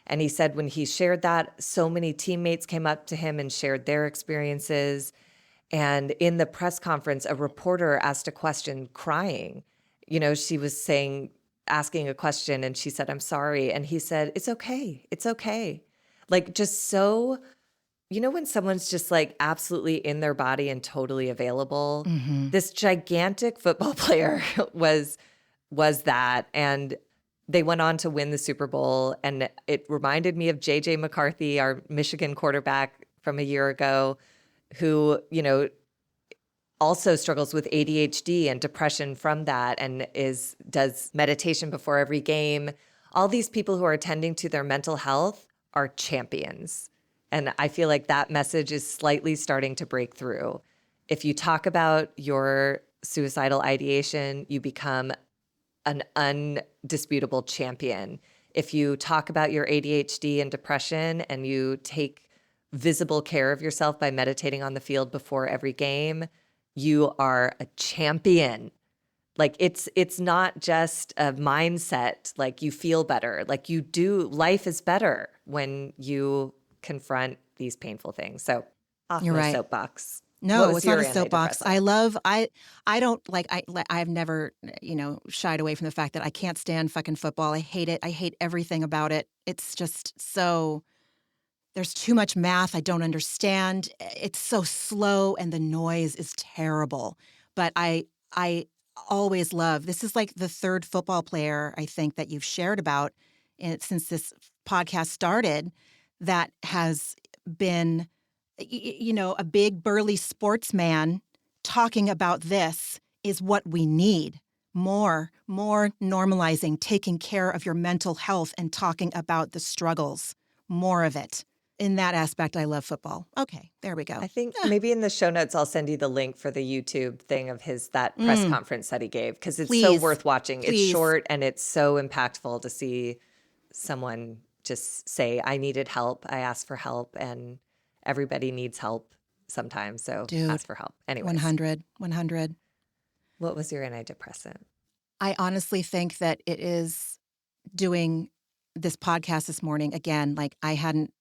And he said when he shared that, so many teammates came up to him and shared their experiences. And in the press conference, a reporter asked a question crying. You know, she was asking a question, and she said, "I'm sorry." And he said, "It's okay. It's okay." Like, just so, you know, when someone's just like absolutely in their body and totally available.
Mm-hmm.
This gigantic football player was that. And they went on to win the Super Bowl. And it reminded me of J.J. McCarthy, our Michigan quarterback from a year ago, who, you know, also struggles with ADHD and depression from that, and does meditation before every game. All these people who are attending to their mental health are champions. And I feel like that message is slightly starting to break through. If you talk about your suicidal ideation, you become an undisputable champion. If you talk about your ADHD and depression and you take visible care of yourself by meditating on the field before every game, you are a champion. Like, it's not just a mindset, like you feel better, like you do. Life is better when you confront these painful things. So off
You're
my
right.
soapbox.
No,
What was
it's not
your
a soapbox.
antidepressant?
I don't like, I've never, you know, shied away from the fact that I can't stand fucking football. I hate it. I hate everything about it. It's just so, there's too much math I don't understand. It's so slow and the noise is terrible. But I always love, this is like the third football player I think that you've shared about since this podcast started that has been, you know, a big burly sportsman talking about this is what we need. More normalizing, taking care of your mental health and talking about the struggles. More of it. In that aspect, I love football. Okay, there we go.
I think maybe in the show notes, I'll send you the link for the YouTube thing of that press conference that he gave, because it's so
Please.
worth watching.
Please.
It's short and it's so impactful to see someone just say, I needed help. I asked for help, and everybody needs help sometimes. So
Dude,
ask for help. Anyways,
100.
what was your antidepressant?
I honestly think that it is doing this podcast this morning again. Like, I hadn't,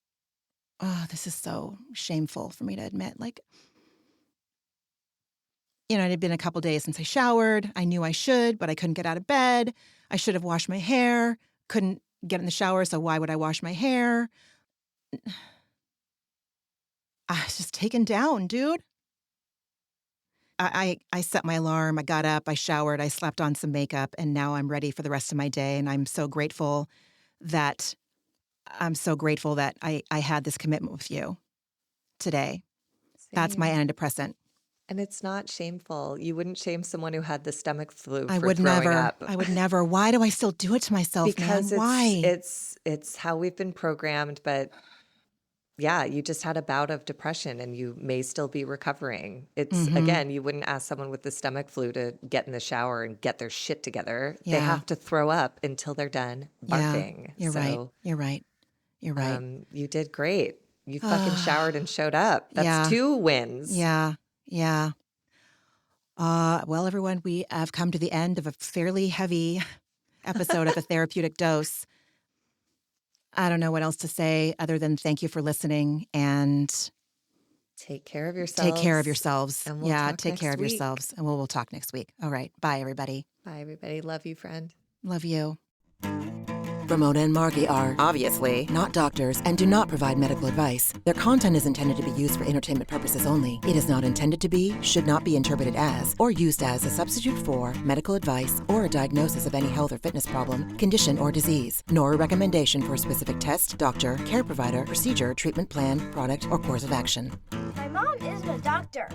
this is so shameful for me to admit. Like, you know, it had been a couple days since I showered. I knew I should, but I couldn't get out of bed. I should have washed my hair. Couldn't get in the shower, so why would I wash my hair? I was just taken down, dude. I set my alarm. I got up. I showered. I slapped on some makeup, and now I'm ready for the rest of my day. And I'm so grateful that I had this commitment with you today. That's my antidepressant.
And it's not shameful. You wouldn't shame someone who had the stomach flu
I
for
would
throwing
never.
up.
I would never. Why do I still do it to myself,
Because
man? Why?
it's how we've been programmed, but yeah, you just had a bout of depression and you may still be recovering. It's again, you wouldn't ask someone with the stomach flu to get in the shower and get their shit together. They
Yeah.
have to throw up until they're done barfing.
You're right. You're right. You're right.
You did great. You fucking showered and showed up. That's
Yeah.
2 wins.
Yeah. Yeah. Well, everyone, we have come to the end of a fairly heavy episode of A Therapeutic Dose. I don't know what else to say other than thank you for listening and
Take care of yourselves.
take care of yourselves.
And we'll talk
take care
next
of
week.
yourselves. And we'll talk next week. All right. Bye, everybody.
Bye, everybody. Love you, friend.
Love you.
Ramona and Margee are, obviously, not doctors and do not provide medical advice. Their content is intended to be used for entertainment purposes only. It is not intended to be, should not be interpreted as, or used as a substitute for medical advice or a diagnosis of any health or fitness problem, condition, or disease, nor a recommendation for a specific test, doctor, care provider, procedure, treatment plan, product, or course of action.
My mom isn't a doctor.